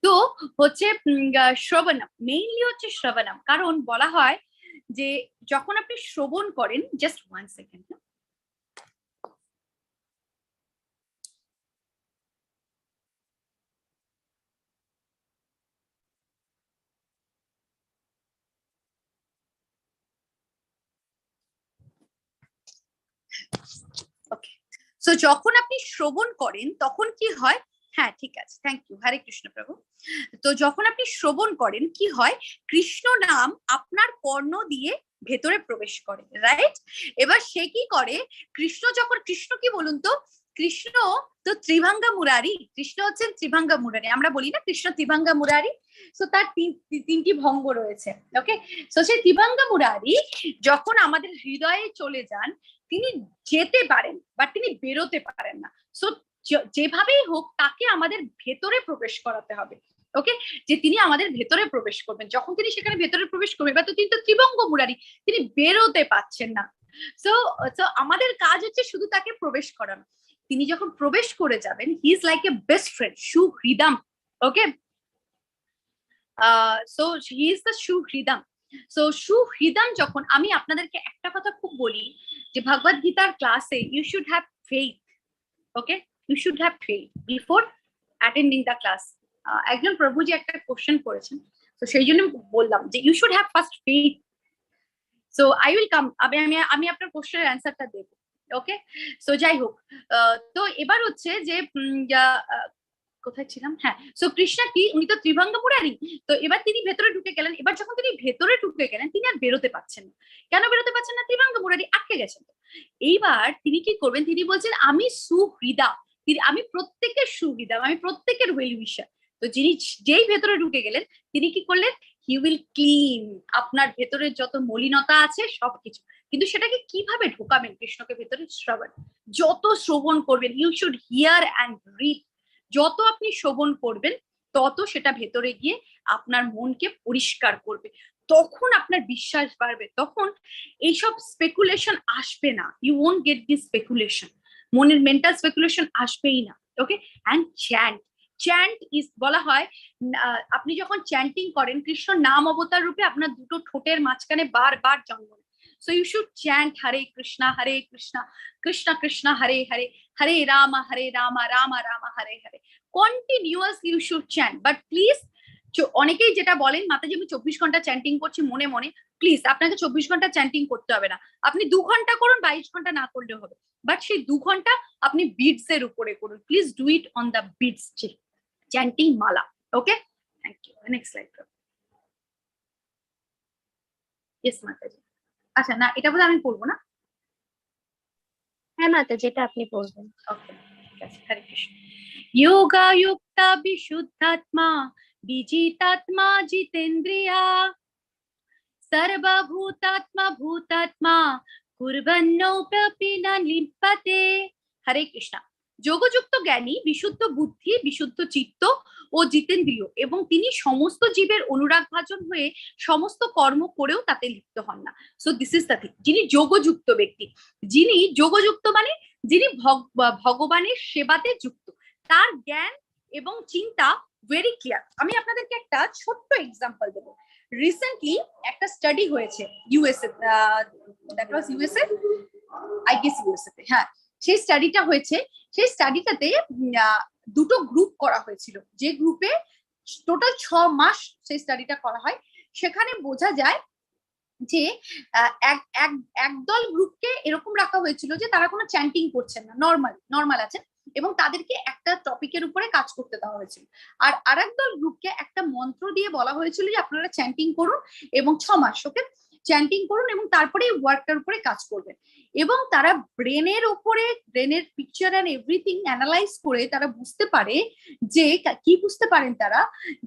তো হচ্ছে শ্রবণম, মেইনলি হচ্ছে শ্রবণম, কারণ বলা হয় যে যখন আপনি শ্রবণ করেন, জাস্ট 1 সেকেন্ড, ওকে। সো যখন আপনি শ্রবণ করেন তখন কি হয়, হ্যাঁ ঠিক আছে, থ্যাংক ইউ, হরে কৃষ্ণ প্রভু। তো যখন আপনি শ্রবণ করেন কি হয়, কৃষ্ণ নাম আপনার কর্ণ দিয়ে ভেতরে প্রবেশ করে, রাইট? এবার সে কি করে, কৃষ্ণ কি বলুন তো, কৃষ্ণ তো ত্রিভাঙ্গা মুরারি, কৃষ্ণ হচ্ছেন ত্রিভাঙ্গা মুরারি, আমরা বলি না কৃষ্ণ ত্রিভাঙ্গা মুরারি। সো তার তিনটি ভঙ্গ রয়েছে। ওকে, সো সেই ত্রিভাঙ্গা মুরারি যখন আমাদের হৃদয়ে চলে যান, তিনি যেতে পারেন বাট তিনি বেরোতে পারেন না। সো যেভাবেই হোক তাকে আমাদের ভেতরে প্রবেশ করাতে হবে। ওকে, যে তিনি আমাদের ভেতরে প্রবেশ করবেন, যখন তিনি সেখানে ভেতরে প্রবেশ করবেন, এবার তো তিনি তো ত্রিভঙ্গ মুরারি, তিনি বেরোতে পাচ্ছেন না। সো আমাদের কাজ হচ্ছে শুধু তাকে প্রবেশ করানো। তিনি যখন প্রবেশ করে যাবেন, he is like a best friend, suhridam. Okay, so he is the suhridam. So সুহৃদম যখন, আমি আপনাদেরকে একটা কথা খুব বলি যে ভগবদ গীতার ক্লাসে you should have faith. Okay, you should have faith before attending the class. একজন প্রভুজি একটা কোশ্চেন করেছেন, তো সেই জন্য বললাম যে you should have first faith. So I will come, আমি আপনার কোশ্চেনের অ্যান্সারটা দেব। ওকে, সো যাই হোক, তো এবার হচ্ছে যে কোথায় ছিলাম, হ্যাঁ। সো কৃষ্ণা কি, উনি তো ত্রিভঙ্গ মুরারি, তো এবার তিনি ভেতরে ঢুকে গেলেন। এবার যখন তিনি ভেতরে ঢুকে গেলেন, তিনি আর বেরোতে পারছেন না। কেন বেরোতে পারছেন না? ত্রিভঙ্গ মুরারি আটকে গেছেন। এইবার তিনি কি করবেন, তিনি বলছেন আমি সুহৃদা, আমি প্রত্যেকের সুহৃদা, আমি প্রত্যেকের ওয়েল উইশার। তো যেই ভেতরে ঢুকে গেলেন, তিনি কি করলেন, হি উইল ক্লিন আপনার ভেতরের যত মলিনতা আছে সবকিছু। কিন্তু সেটাকে কিভাবে ঢোকাবেন কৃষ্ণকে ভেতরে? শ্রবণ। যত শ্রবণ করবেন, you should hear and read, যত আপনি শ্রবণ করবেন তত সেটা ভেতরে গিয়ে আপনার মনকে পরিষ্কার করবে, তখন আপনার বিশ্বাস বাড়বে, তখন এইসব স্পেকুলেশন আসবে না। You won't get this speculation, মনের মেন্টাল স্পেকুলেশন আসবেই না। ওকে, অ্যান্ড চ্যান্ট ইজ, বলা হয় আপনি যখন চ্যান্টিং করেন, কৃষ্ণ নাম অবতার রূপে আপনার দুটো ঠোঁটের মাঝখানে বারবার জন্ম নেয়। So you should chant Hare Krishna, Krishna Krishna, Hare Hare, Hare Rama, Rama Rama, Hare Hare. Continuously you should chant. But please, অনেকেই যেটা বলেন, মাতাজি আমি 24 ঘন্টা চ্যান্টিং করছি মনে মনে, প্লিজ আপনাকে 24 ঘন্টা চ্যান্টিং করতে হবে না। আপনি 2 ঘন্টা করুন, 22 ঘন্টা না করলেও হবে, বাট সেই 2 ঘন্টা আপনি বিটস এর উপরে করুন। Please do it on the beads chanting mala. Okay, thank you. Next slide. Yes mataji. আচ্ছা না, এটা বলে আমি পড়বো না। হ্যাঁ মাতা, যেটা আপনি পড়বেন। ওকে, ঠিক আছে, হরে কৃষ্ণ। যোগা যুক্তা বিশুদ্ধাত্মা বিজিতাত্মা জিতেন্দ্রিয়া সর্বভূতাত্মা ভূতাত্মা কুর্বন্নোপি না লিপ্যতে। হরে কৃষ্ণ। যোগযুক্ত জ্ঞানী বিশুদ্ধ বুদ্ধি, বিশুদ্ধ চিত্ত ও জিতেন্দ্রিয়, এবং তিনি সমস্ত জীবের অনুরাগ ভাজন হয়ে সমস্ত কর্ম করেও তাতে লিপ্ত হন না। So this is the thing, যিনি যোগযুক্ত ব্যক্তি, যিনি যোগযুক্ত মানে যিনি ভগবানের সেবাতে যুক্ত, তার জ্ঞান এবং চিন্তা ভেরি ক্লিয়ার। আমি আপনাদেরকে একটা ছোট্ট এক্সাম্পল দেবো। রিসেন্টলি একটা স্টাডি হয়েছে USA, that was USA, I guess USA, হ্যাঁ সেই স্টাডিটা হয়েছে। সেই স্টাডিটাতে দুটো গ্রুপ করা হয়েছিল, যে গ্রুপে টোটাল 6 মাস সেই স্টাডিটা করা হয়। সেখানে বোঝা যায় যে একদল গ্রুপকে এরকম রাখা হয়েছিল যে তারা কোনো চ্যান্টিং করছেন না, নর্মাল আছেন, এবং তাদেরকে একটা টপিকের উপরে কাজ করতে দেওয়া হয়েছিল। আর আরেকদল গ্রুপকে একটা মন্ত্র দিয়ে বলা হয়েছিল যে আপনারা চ্যান্টিং করুন এবং 6 মাস ওকে চ্যান্টিং করুন এবং তারপরে ওয়ার্কটার উপরে কাজ করবেন। এবং তারা ব্রেনের পিকচার এন্ড এভরিথিং অ্যানালাইজ করে তারা বুঝতে পারে যে কি বুঝতে পারেন তারা,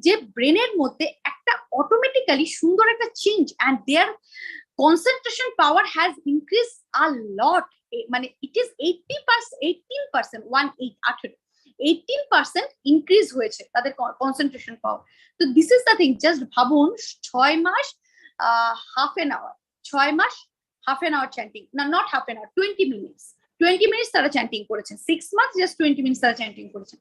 যে ব্রেনের মধ্যে একটা অটোমেটিক্যালি সুন্দর একটা change and there concentration power has increased a lot. মানে it is 18% 18% increase হয়েছে তাদের concentration power. তো this is the thing, just ভাবুন 6 মাস half an hour, 6 মাস half an hour chanting, না not half an hour, 20 minutes তারা চ্যান্টিং করেছেন, 6 months just 20 minutes তারা চ্যান্টিং করেছেন।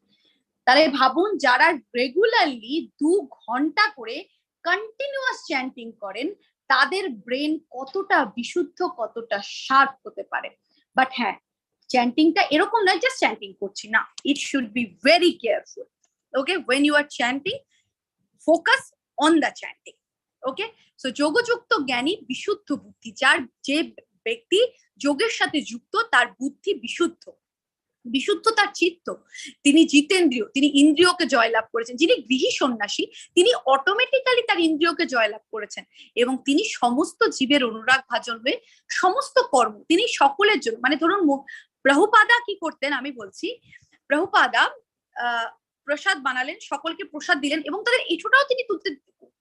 তাহলে ভাবুন যারা রেগুলারলি 2 ঘন্টা করে কন্টিনিউয়াস চ্যান্টিং করেন তাদের ব্রেন কতটা বিশুদ্ধ, কতটা শার্প হতে পারে। বাট হ্যাঁ, চ্যান্টিংটা এরকম নয় জাস্ট চ্যান্টিং করছি না, it should be very careful. Okay, when you are chanting focus on the chanting. Okay, so যোগযুক্ত জ্ঞানী বিশুদ্ধ বুদ্ধি, যে ব্যক্তি যোগের সাথে যুক্ত তার বুদ্ধি বিশুদ্ধ তার চিত্ত, তিনি জিতেন্দ্রিয়, তিনি ইন্দ্রিয়কে জয়লাভ করেছেন। যিনি গৃহী সন্ন্যাসী তিনি অটোমেটিক্যালি তার ইন্দ্রিয়কে জয়লাভ করেছেন এবং তিনি সমস্ত জীবের অনুরাগ ভাজন হয়ে সমস্ত কর্ম তিনি সকলের জন্য, মানে ধরুন প্রভুপাদা কি করতেন আমি বলছি, প্রভুপাদা প্রসাদ বানালেন, সকলকে প্রসাদ দিলেন এবং তাদের এটুটাও তিনি তুলতে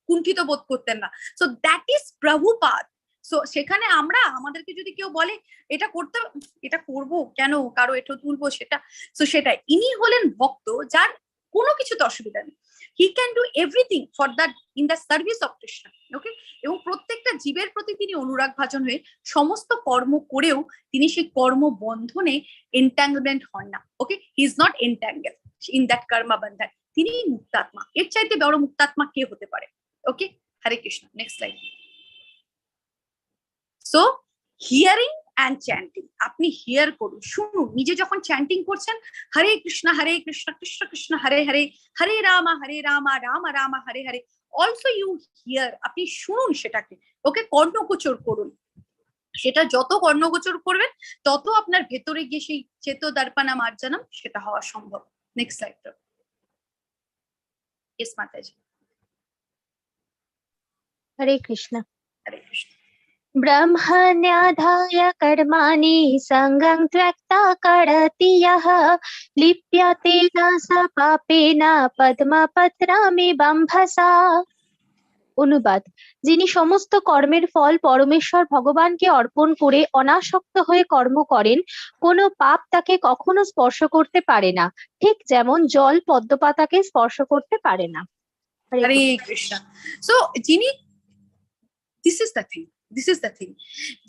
কুণ্ঠিত বোধ করতেন না। So that is Prabhupada. So সেখানে আমাদেরকে যদি কেউ বলে এটা করতে, এটা করবো কেন, কারো এটা তুলবো সেটা, সো সেটাই, ইনি হলেন ভক্ত যার কোনো কিছুতে অসুবিধা নেই, he can do everything for that in the service of Krishna. Okay, এবং প্রত্যেকটা জীবের প্রতি তিনি অনুরাগ ভাজন হয়ে সমস্ত কর্ম করেও তিনি সেই কর্ম বন্ধনে এন্ট্যাঙ্গলমেন্ট হন না। Okay, he is not entangle in that karma bandhan, তিনি মুক্তাত্মা। এর চাইতে বড় মুক্তাত্মা কে হতে পারে? Okay, Hare Krishna. Next slide. So hearing and chanting, আপনি হিয়ার করুন, শুনুন, নিজে যখন চ্যান্টিং করছেন Hare Krishna Krishna Krishna Hare Hare, Hare Ram Ram Ram Hare Hare, also you hear, আপনি শুনুন সেটাকে। ওকে, কর্ণগোচর করুন, সেটা যত কর্ণগোচর করবেন তত আপনার ভেতরে গিয়ে সেই চেত দর্পণা মার্জনম সেটা হওয়া সম্ভব। Next slide. ইয়েস মাতাজি। হরে কৃষ্ণ। হরে কৃষ্ণ। ब्रह्मण्याधाय कर्माणि सङ्गं त्यक्त्वा करोति यः लिप्यते न स पापेन पद्मपत्रमिवाम्भसा। অনুবাদ: যিনি সমস্ত কর্মের ফল পরমেশ্বর ভগবানকে অর্পণ করে অনাসক্ত হয়ে কর্ম করেন, কোনো পাপ তাকে কখনো স্পর্শ করতে পারে না, ঠিক যেমন জল পদ্মপাতাকে স্পর্শ করতে পারে না। হরে কৃষ্ণ। সো যিনি, দিস ইজ দ্য থিং,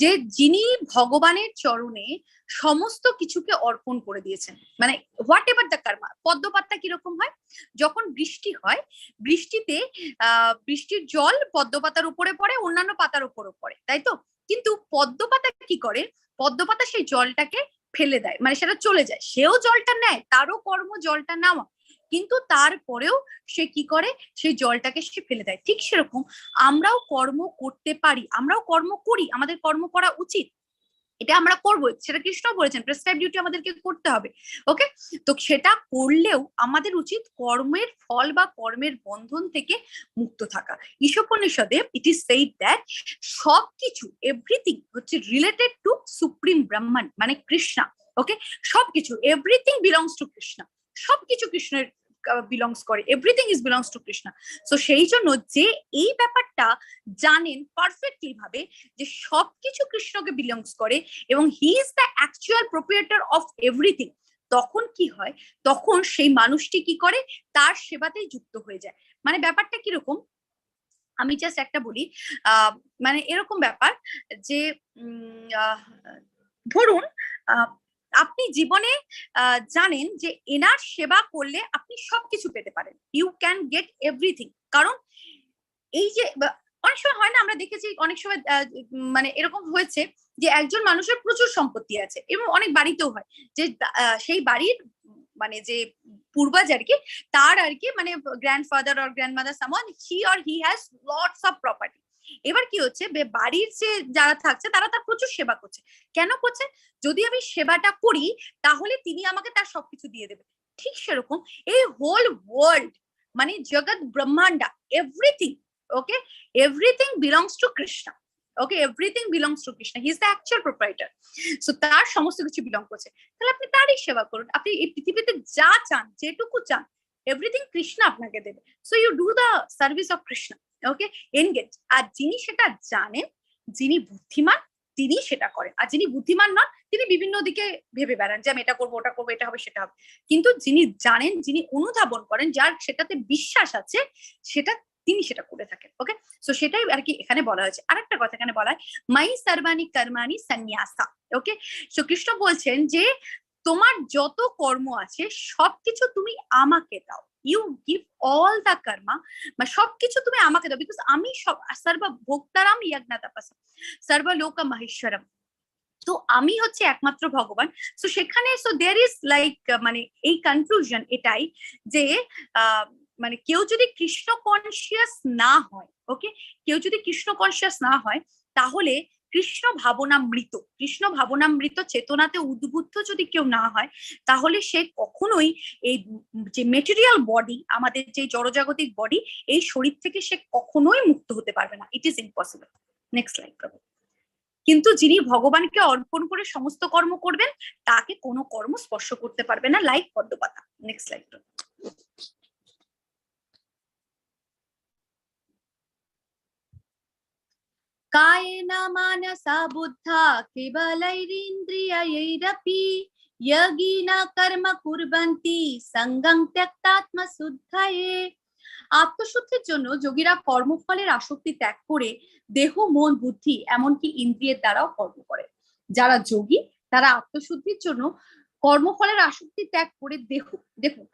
যে যিনি ভগবানের চরণে সমস্ত কিছুকে অর্পণ করে দিয়েছেন, মানে হোয়াট এভার দ্য কর্মা। পদ্মপাতা কিরকম হয়, যখন বৃষ্টি হয়, বৃষ্টিতে বৃষ্টির জল পদ্মপাতার উপরে পড়ে, অন্যান্য পাতার উপরে পড়ে, তাই তো? কিন্তু পদ্মপাতা কি করে, পদ্মপাতা সেই জলটাকে ফেলে দেয়, মানে সেটা চলে যায়, সেও জলটা নেয়, তারও কর্ম জলটা নেওয়া, কিন্তু তারপরেও সে কি করে, সেই জলটাকে সে ফেলে দেয়। ঠিক সেরকম আমরাও কর্ম করতে পারি, আমরাও কর্ম করি, আমাদের কর্ম করা উচিত, এটা আমরা করবো, সেটা কৃষ্ণ বলেছেন প্রেসক্রাইব ডিউটি আমাদেরকে করতে হবে। ওকে, তো সেটা করলেও আমাদের উচিত কর্মের ফল বা কর্মের বন্ধন থেকে মুক্ত থাকা। ঈশোপনিষদে ইট ইজ সেইড দ্যাট সবকিছু, এভরিথিং হচ্ছে রিলেটেড টু সুপ্রিম ব্রহ্মান, মানে কৃষ্ণ। ওকে, সবকিছু, এভরিথিং বিলংস টু কৃষ্ণ, সবকিছু কৃষ্ণের বিলংস করে, everything is belongs to Krishna. So সেই জন্য যে এই ব্যাপারটা জানেন পারফেক্টলি ভাবে যে সবকিছু কৃষ্ণকে বিলংস করে এবং he is the actual proprietor of everything, তখন কি হয়, তখন সেই মানুষটি কি করে, তার সেবাতেই যুক্ত হয়ে যায়। মানে ব্যাপারটা কিরকম, আমি জাস্ট একটা বলি, মানে এরকম ব্যাপার যে ধরুন আপনি জীবনে জানেন যে এনার সেবা করলে আপনি সবকিছু পেতে পারেন, ইউ ক্যান গেট এভরিথিং, কারণ এই যে অনেক সময় হয় না, আমরা দেখেছি অনেক সময় মানে এরকম হয়েছে যে একজন মানুষের প্রচুর সম্পত্তি আছে এবং অনেক বাড়িতেও হয় যে সেই বাড়ির মানে যে পূর্বজ আর কি, তার আর কি মানে grandfather or grandmother someone, he or he has lots of property. এবার কি হচ্ছে, বাড়ির যে যারা থাকছে তারা তার প্রচুর সেবা করছে। কেন করছে? যদি আমি সেবাটা করি তাহলে তিনি আমাকে তার সবকিছু দিয়ে দেবে। ঠিক সেরকম এই হোল ওয়ার্ল্ড মানে জগৎ ব্রহ্মান্ডা, everything, okay, everything belongs to Krishna. Okay, everything belongs to Krishna, he is the actual proprietor. So তার সমস্ত কিছু বিলং করছে, তাহলে আপনি তারই সেবা করুন। আপনি এই পৃথিবীতে যা চান, যেটুকু চান, এভরিথিং কৃষ্ণ আপনাকে দেবে। So you do the service of Krishna, okay, engage. আর যিনি সেটা জানেন, যিনি বুদ্ধিমান, তিনি সেটা করেন। আর যিনি বুদ্ধিমান নন, তিনি বিভিন্ন দিকে ভেবে বেড়ান যে আমি এটা করবো, ওটা করবো, এটা হবে, সেটা হবে। কিন্তু যিনি জানেন, যিনি অনুধাবন করেন, যার সেটাতে বিশ্বাস আছে, সেটা তিনি সেটা করে থাকেন। ওকে, সো সেটাই আর কি এখানে বলা হয়েছে। আরেকটা কথা এখানে বলা হয়, মাই সর্বাণি কর্মাণি সন্ন্যাসা। ওকে, সো কৃষ্ণ বলছেন যে তোমার যত কর্ম আছে সবকিছু তুমি আমাকে দাও, ইউ গিভ অল দ্য কর্মা, বা সবকিছু তুমি আমাকে দাও, বিকজ আমি সব সর্ব ভোক্তারাম যজ্ঞাতাপসম সর্বলোক মহেশ্বরম। তো আমি হচ্ছে একমাত্র ভগবান। সো সেখানে সো দেয়ার ইজ লাইক মানে এই কনফিউশন এটাই যে মানে কেউ যদি কৃষ্ণ কনসিয়াস না হয়, ওকে, কেউ যদি কৃষ্ণ কনসিয়াস না হয়, তাহলে কৃষ্ণ ভাবনামৃত, কৃষ্ণ ভাবনামৃত চেতনাতে উদ্বুদ্ধ যদি কেউ না হয়, তাহলে সে কখনোই এই যে মেটেরিয়াল বডি, আমাদের যে জড়জাগতিক বডি, এই শরীর থেকে সে কখনোই মুক্ত হতে পারবে না। It is impossible. Next slide প্রভু। কিন্তু যিনি ভগবানকে অর্পণ করে সমস্ত কর্ম করবেন, তাকে কোনো কর্ম স্পর্শ করতে পারবে না, লাইক পদ্মপাতা। Next slide. কায়েন মানসা বুদ্ধা কেবলৈরিন্দ্রিয়ৈরপি যোগিনা কর্ম কুর্বন্তি সঙ্গং ত্যক্তাত্মশুদ্ধয়ে। আত্মশুদ্ধির জন্য যোগীরা কর্মফলের আসক্তি ত্যাগ করে দেহ, মন, বুদ্ধি, এমনকি ইন্দ্রিয়ের দ্বারাও কর্ম করে। যারা যোগী তারা আত্মশুদ্ধির জন্য কর্মফলের আসক্তি ত্যাগ করে দেখুন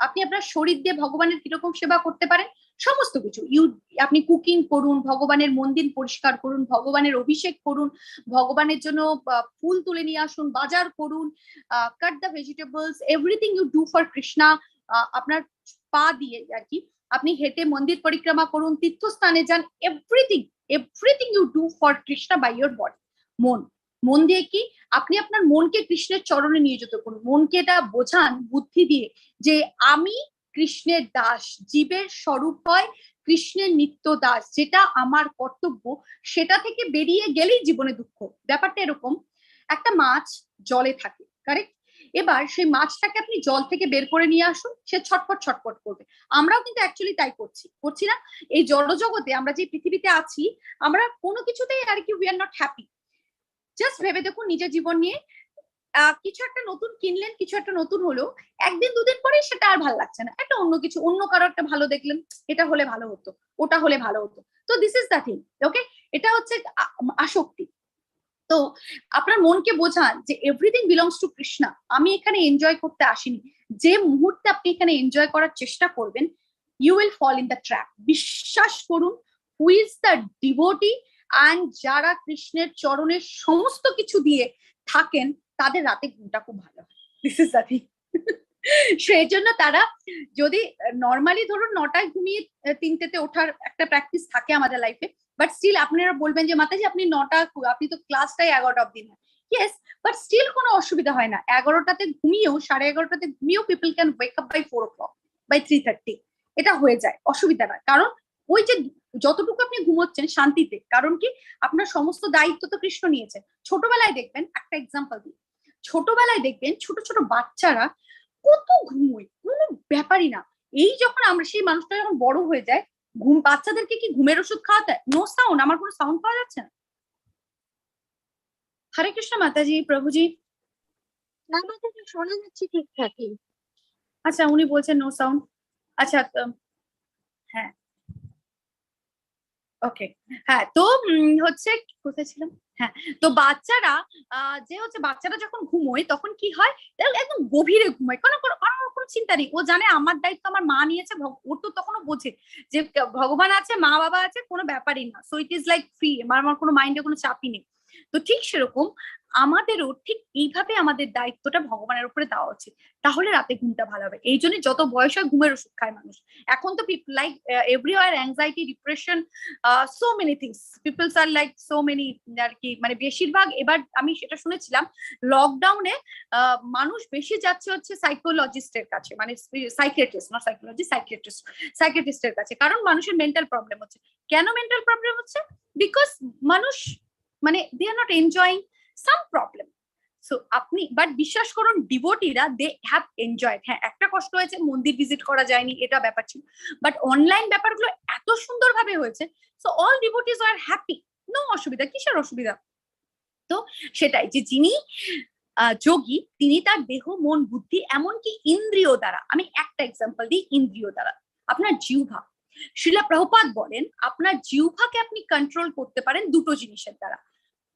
আপনি আপনার শরীর দিয়ে ভগবানের কিরকম সেবা করতে পারেন, সমস্ত কিছু। আপনি কুকিং করুন, ভগবানের মন্দির পরিষ্কার করুন, ভগবানের অভিষেক করুন, ভগবানের জন্য ফুল তুলে নিয়ে আসুন, বাজার করুন, cut the vegetables, everything you do for Krishna. আপনার পা দিয়ে আর কি আপনি হেঁটে মন্দির পরিক্রমা করুন, তীর্থস্থানে যান, everything everything you do for Krishna by your body. মন দিয়ে কি আপনি আপনার মনকে কৃষ্ণের চরণে নিয়োজিত করুন। মনকে এটা বোঝান বুদ্ধি দিয়ে যে আমি কৃষ্ণের দাস, জীবের স্বরূপ হয় কৃষ্ণের নিত্য দাস, যেটা আমার কর্তব্য, সেটা থেকে বেরিয়ে গেলেই জীবনে দুঃখ। ব্যাপারটা এরকম, একটা মাছ জলে থাকে, কারেক্ট? এবার সেই মাছটাকে আপনি জল থেকে বের করে নিয়ে আসুন, সে ছটফট ছটফট করবে। আমরাও কিন্তু অ্যাকচুয়ালি তাই করছি না? এই জড়জগতে আমরা যে পৃথিবীতে আছি, আমরা কোনো কিছুতেই আর কি we are not happy. Just ভেবে দেখুন নিজের জীবন নিয়ে, কিছু একটা নতুন কিনলেন, কিছু একটা নতুন হলো, একদিন দুদিন পরে সেটা আর ভালো লাগছে না, একটা অন্য কিছু, অন্য কারো একটা ভালো দেখলেন, এটা হলে ভালো হতো, ওটা হলে ভালো হতো। তো দিস ইজ দ্য থিং, ওকে, এটা হচ্ছে আসক্তি। তো আপনার মনকে বোঝান যে এভরিথিং বিলংস টু কৃষ্ণা, আমি এখানে এনজয় করতে আসিনি। যে মুহূর্তে আপনি এখানে এনজয় করার চেষ্টা করবেন, you will fall in the trap. বিশ্বাস করুন, who is the devotee and যারা কৃষ্ণের চরণের সমস্ত কিছু দিয়ে থাকেন, তাদের রাতে ঘুমটা খুব ভালো হয়। This is the thing. সেই জন্য তারা যদি নর্মালি ধরুন 9টায় ঘুমিয়ে 3টেতে ওঠার একটা প্র্যাকটিস থাকে আমাদের লাইফে, বাট স্টিল আপনারা বলবেন যে মাতাজি আপনি 9টা, আপনি তো ক্লাসটাই 11টা অব্দি হয়। ইয়েস, বাট স্টিল কোনো অসুবিধা হয় না। 11টাতে ঘুমিয়েও, 11:30টাতে ঘুমিয়েও people can wake up by 4 o'clock, by 3:30, এটা হয়ে যায়, অসুবিধা নয়। কারণ ওই যে যতটুকু আপনি ঘুমোচ্ছেন শান্তিতে, কারণ কি আপনার সমস্ত দায়িত্ব তো কৃষ্ণ নিয়েছেন। ছোটবেলায় দেখবেন, একটা এক্সাম্পল দিই, ছোটবেলায় দেখবেন ছোট ছোট বাচ্চারা কত ঘুমোয়, কোনো ব্যাপারই না। এই যখন আমরা সেই মানুষটা যখন বড় হয়ে যায়, বাচ্চাদেরকে কি ঘুমের ওষুধ খাওয়াতে? নো সাউন্ড, আমার কোনো সাউন্ড পাওয়া যাচ্ছে না। হরে কৃষ্ণ মাতাজি, প্রভুজি। না, মাতাজি শোনা যাচ্ছে ঠিকঠাকই। আচ্ছা, উনি বলছেন নো সাউন্ড। আচ্ছা, হ্যাঁ, ওকে, হ্যাঁ, তো হচ্ছে কোথায় ছিলাম, হ্যাঁ, তো বাচ্চারা যে হচ্ছে বাচ্চারা যখন ঘুমোয় তখন কি হয়, একদম গভীরে ঘুমায়, কোনো কোনো চিন্তা নেই, ও জানে আমার দায়িত্ব আমার মা নিয়েছে, ও তো তখনও বোঝে যে ভগবান আছে, মা বাবা আছে, কোনো ব্যাপারই না, so it is like free, আমার কোনো মাইন্ডে কোনো চাপই নেই। তো ঠিক সেরকম আমাদেরও ঠিক এইভাবে আমাদের দায়িত্বটা ভগবানের উপরে দেওয়া উচিত, তাহলে রাতে ঘুমটা ভালো হবে। এই জন্য যত বয়স হয় ঘুমের ওষুধ খায় মানুষ। এখন তো like everywhere anxiety, depression, so many things, peoples are like so many are কি, মানে বেশিরভাগ এবার আমি সেটা শুনেছিলাম লকডাউনে মানুষ বেশি যাচ্ছে হচ্ছে সাইকোলজিস্টের কাছে, মানে সাইকিয়াট্রিস্ট, না সাইকোলজি, সাইকিয়াট্রিস্টের কাছে, কারণ মানুষের মেন্টাল প্রবলেম হচ্ছে। কেন মেন্টাল প্রবলেম হচ্ছে? বিকজ মানুষ মানে they are not enjoying some problem. So আপনি বাট বিশ্বাস করুন ডিভোটিরা দে হ্যাভ এনজয়েড, হ্যাঁ একটা কষ্ট হয়েছে মন্দির ভিজিট করা যায়নি, এটা ব্যাপার ছিল, বাট অনলাইন ব্যাপারগুলো এত সুন্দরভাবে হয়েছে, সো অল ডিভোটিস আর হ্যাপি, নো অসুবিধা, কিসের অসুবিধা? তো সেটাই যে যিনি যোগী তিনি তার দেহ মন বুদ্ধি এমনকি ইন্দ্রিয় দ্বারা, আমি একটা এক্সাম্পল দিই, ইন্দ্রিয় দ্বারা আপনার জিহ্বা, শ্রীলা প্রভুপাদ বলেন আপনার জিহ্বাকে আপনি কন্ট্রোল করতে পারেন দুটো জিনিসের দ্বারা,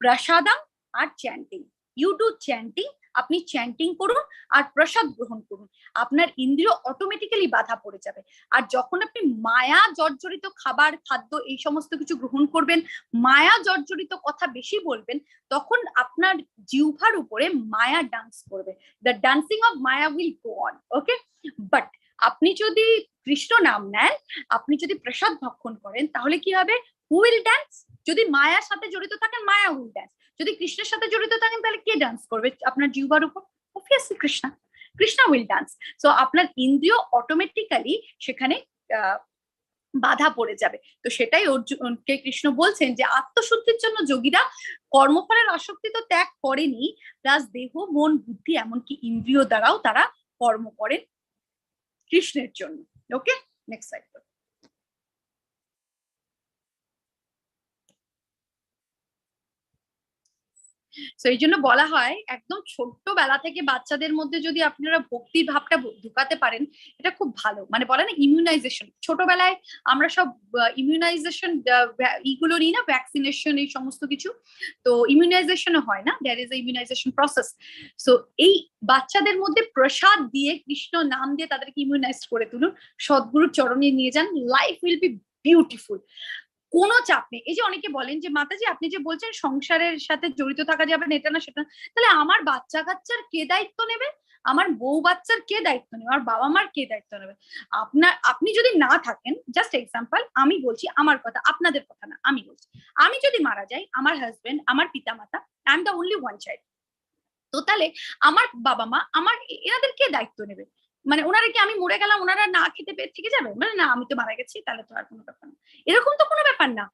প্রসাদম আর চ্যান্টিং। ইউ ডু চ্যান্টিং, আপনি চ্যান্টিং করুন আর প্রসাদ গ্রহণ করুন, আপনার ইন্দ্রিয় অটোমেটিক্যালি বাধা পড়ে যাবে। আর যখন আপনি মায়া জর্জরিত খাবার খাদ্য এই সমস্ত কিছু গ্রহণ করবেন, মায়া জর্জরিত কথা বেশি বলবেন, তখন আপনার জিহ্বার উপরে মায়া ডান্স করবে, the dancing of Maya will go on, okay. But আপনি যদি কৃষ্ণ নাম নেন, আপনি যদি প্রসাদ ভক্ষণ করেন, তাহলে কি হবে? Who will dance? যদি মায়ার সাথে জড়িত থাকেন মায়া উইল ডান্স, যদি কৃষ্ণের সাথে জড়িত থাকেন তাহলে কে ডান্স করবে আপনার জিহ্বার উপর? Obviously Krishna, Krishna will dance. So আপনার ইন্দ্রিয় অটোমেটিক্যালি সেখানে বাধা পড়ে যাবে। তো সেটাই অর্জুনকে কৃষ্ণ বলছেন যে আত্মশুদ্ধির জন্য যোগীরা কর্মফলের আসক্তি তো ত্যাগ করেনি, প্লাস দেহ মন বুদ্ধি এমনকি ইন্দ্রিয় দ্বারাও তারা কর্ম করেন কৃষ্ণের জন্য। ওকে, নেক্সট স্লাইড। তো এই জন্য বলা হয় একদম ছোট্টবেলা থেকে বাচ্চাদের মধ্যে যদি আপনারা ভক্তির ভাবটা ঢুকাতে পারেন, এটা খুব ভালো। মানে বলে না ইমিউনাইজেশন, ছোটবেলায় আমরা সব ইমিউনাইজেশন এইগুলো নিই না, ভ্যাকসিনেশন এই সমস্ত কিছু, তো ইমিউনাইজেশনও হয় না, there is a immunization process. So এই বাচ্চাদের মধ্যে প্রসাদ দিয়ে কৃষ্ণ নাম দিয়ে তাদেরকে ইমিউনাইজ করে তুলুন, সদ্গুরুর চরণে নিয়ে যান, লাইফ উইল বি বিউটিফুল, কোনো চাপ নেই। এই যে অনেকে বলেন যে মাতাজি আপনি যে বলছেন সংসারের সাথে জড়িত থাকা যাবে না, এটা না সেটা, তাহলে আমার বাচ্চা কাচ্চার কে দায়িত্ব নেবে? আমার বউ বাচ্চার কে দায়িত্ব নেবে? আমার বাবা মার কে দায়িত্ব নেবে? আপনি যদি না থাকেন, জাস্ট এক্সাম্পল আমি বলছি, আমার কথা, আপনাদের কথা না, আমি বলছি, আমি যদি মারা যাই, আমার হাজবেন্ড, আমার পিতা মাতা, I am the only one child, তো তাহলে আমার বাবা মা, আমার এনাদের কে দায়িত্ব নেবে? মানে ওনারা কি আমি মরে গেলাম ওনারা না খেতে পেয়ে থেকে যাবে? মানে না আমি তো মারা গেছি তাহলে তো আর কোনো ব্যাপার না, এরকম তো কোনো ব্যাপার না।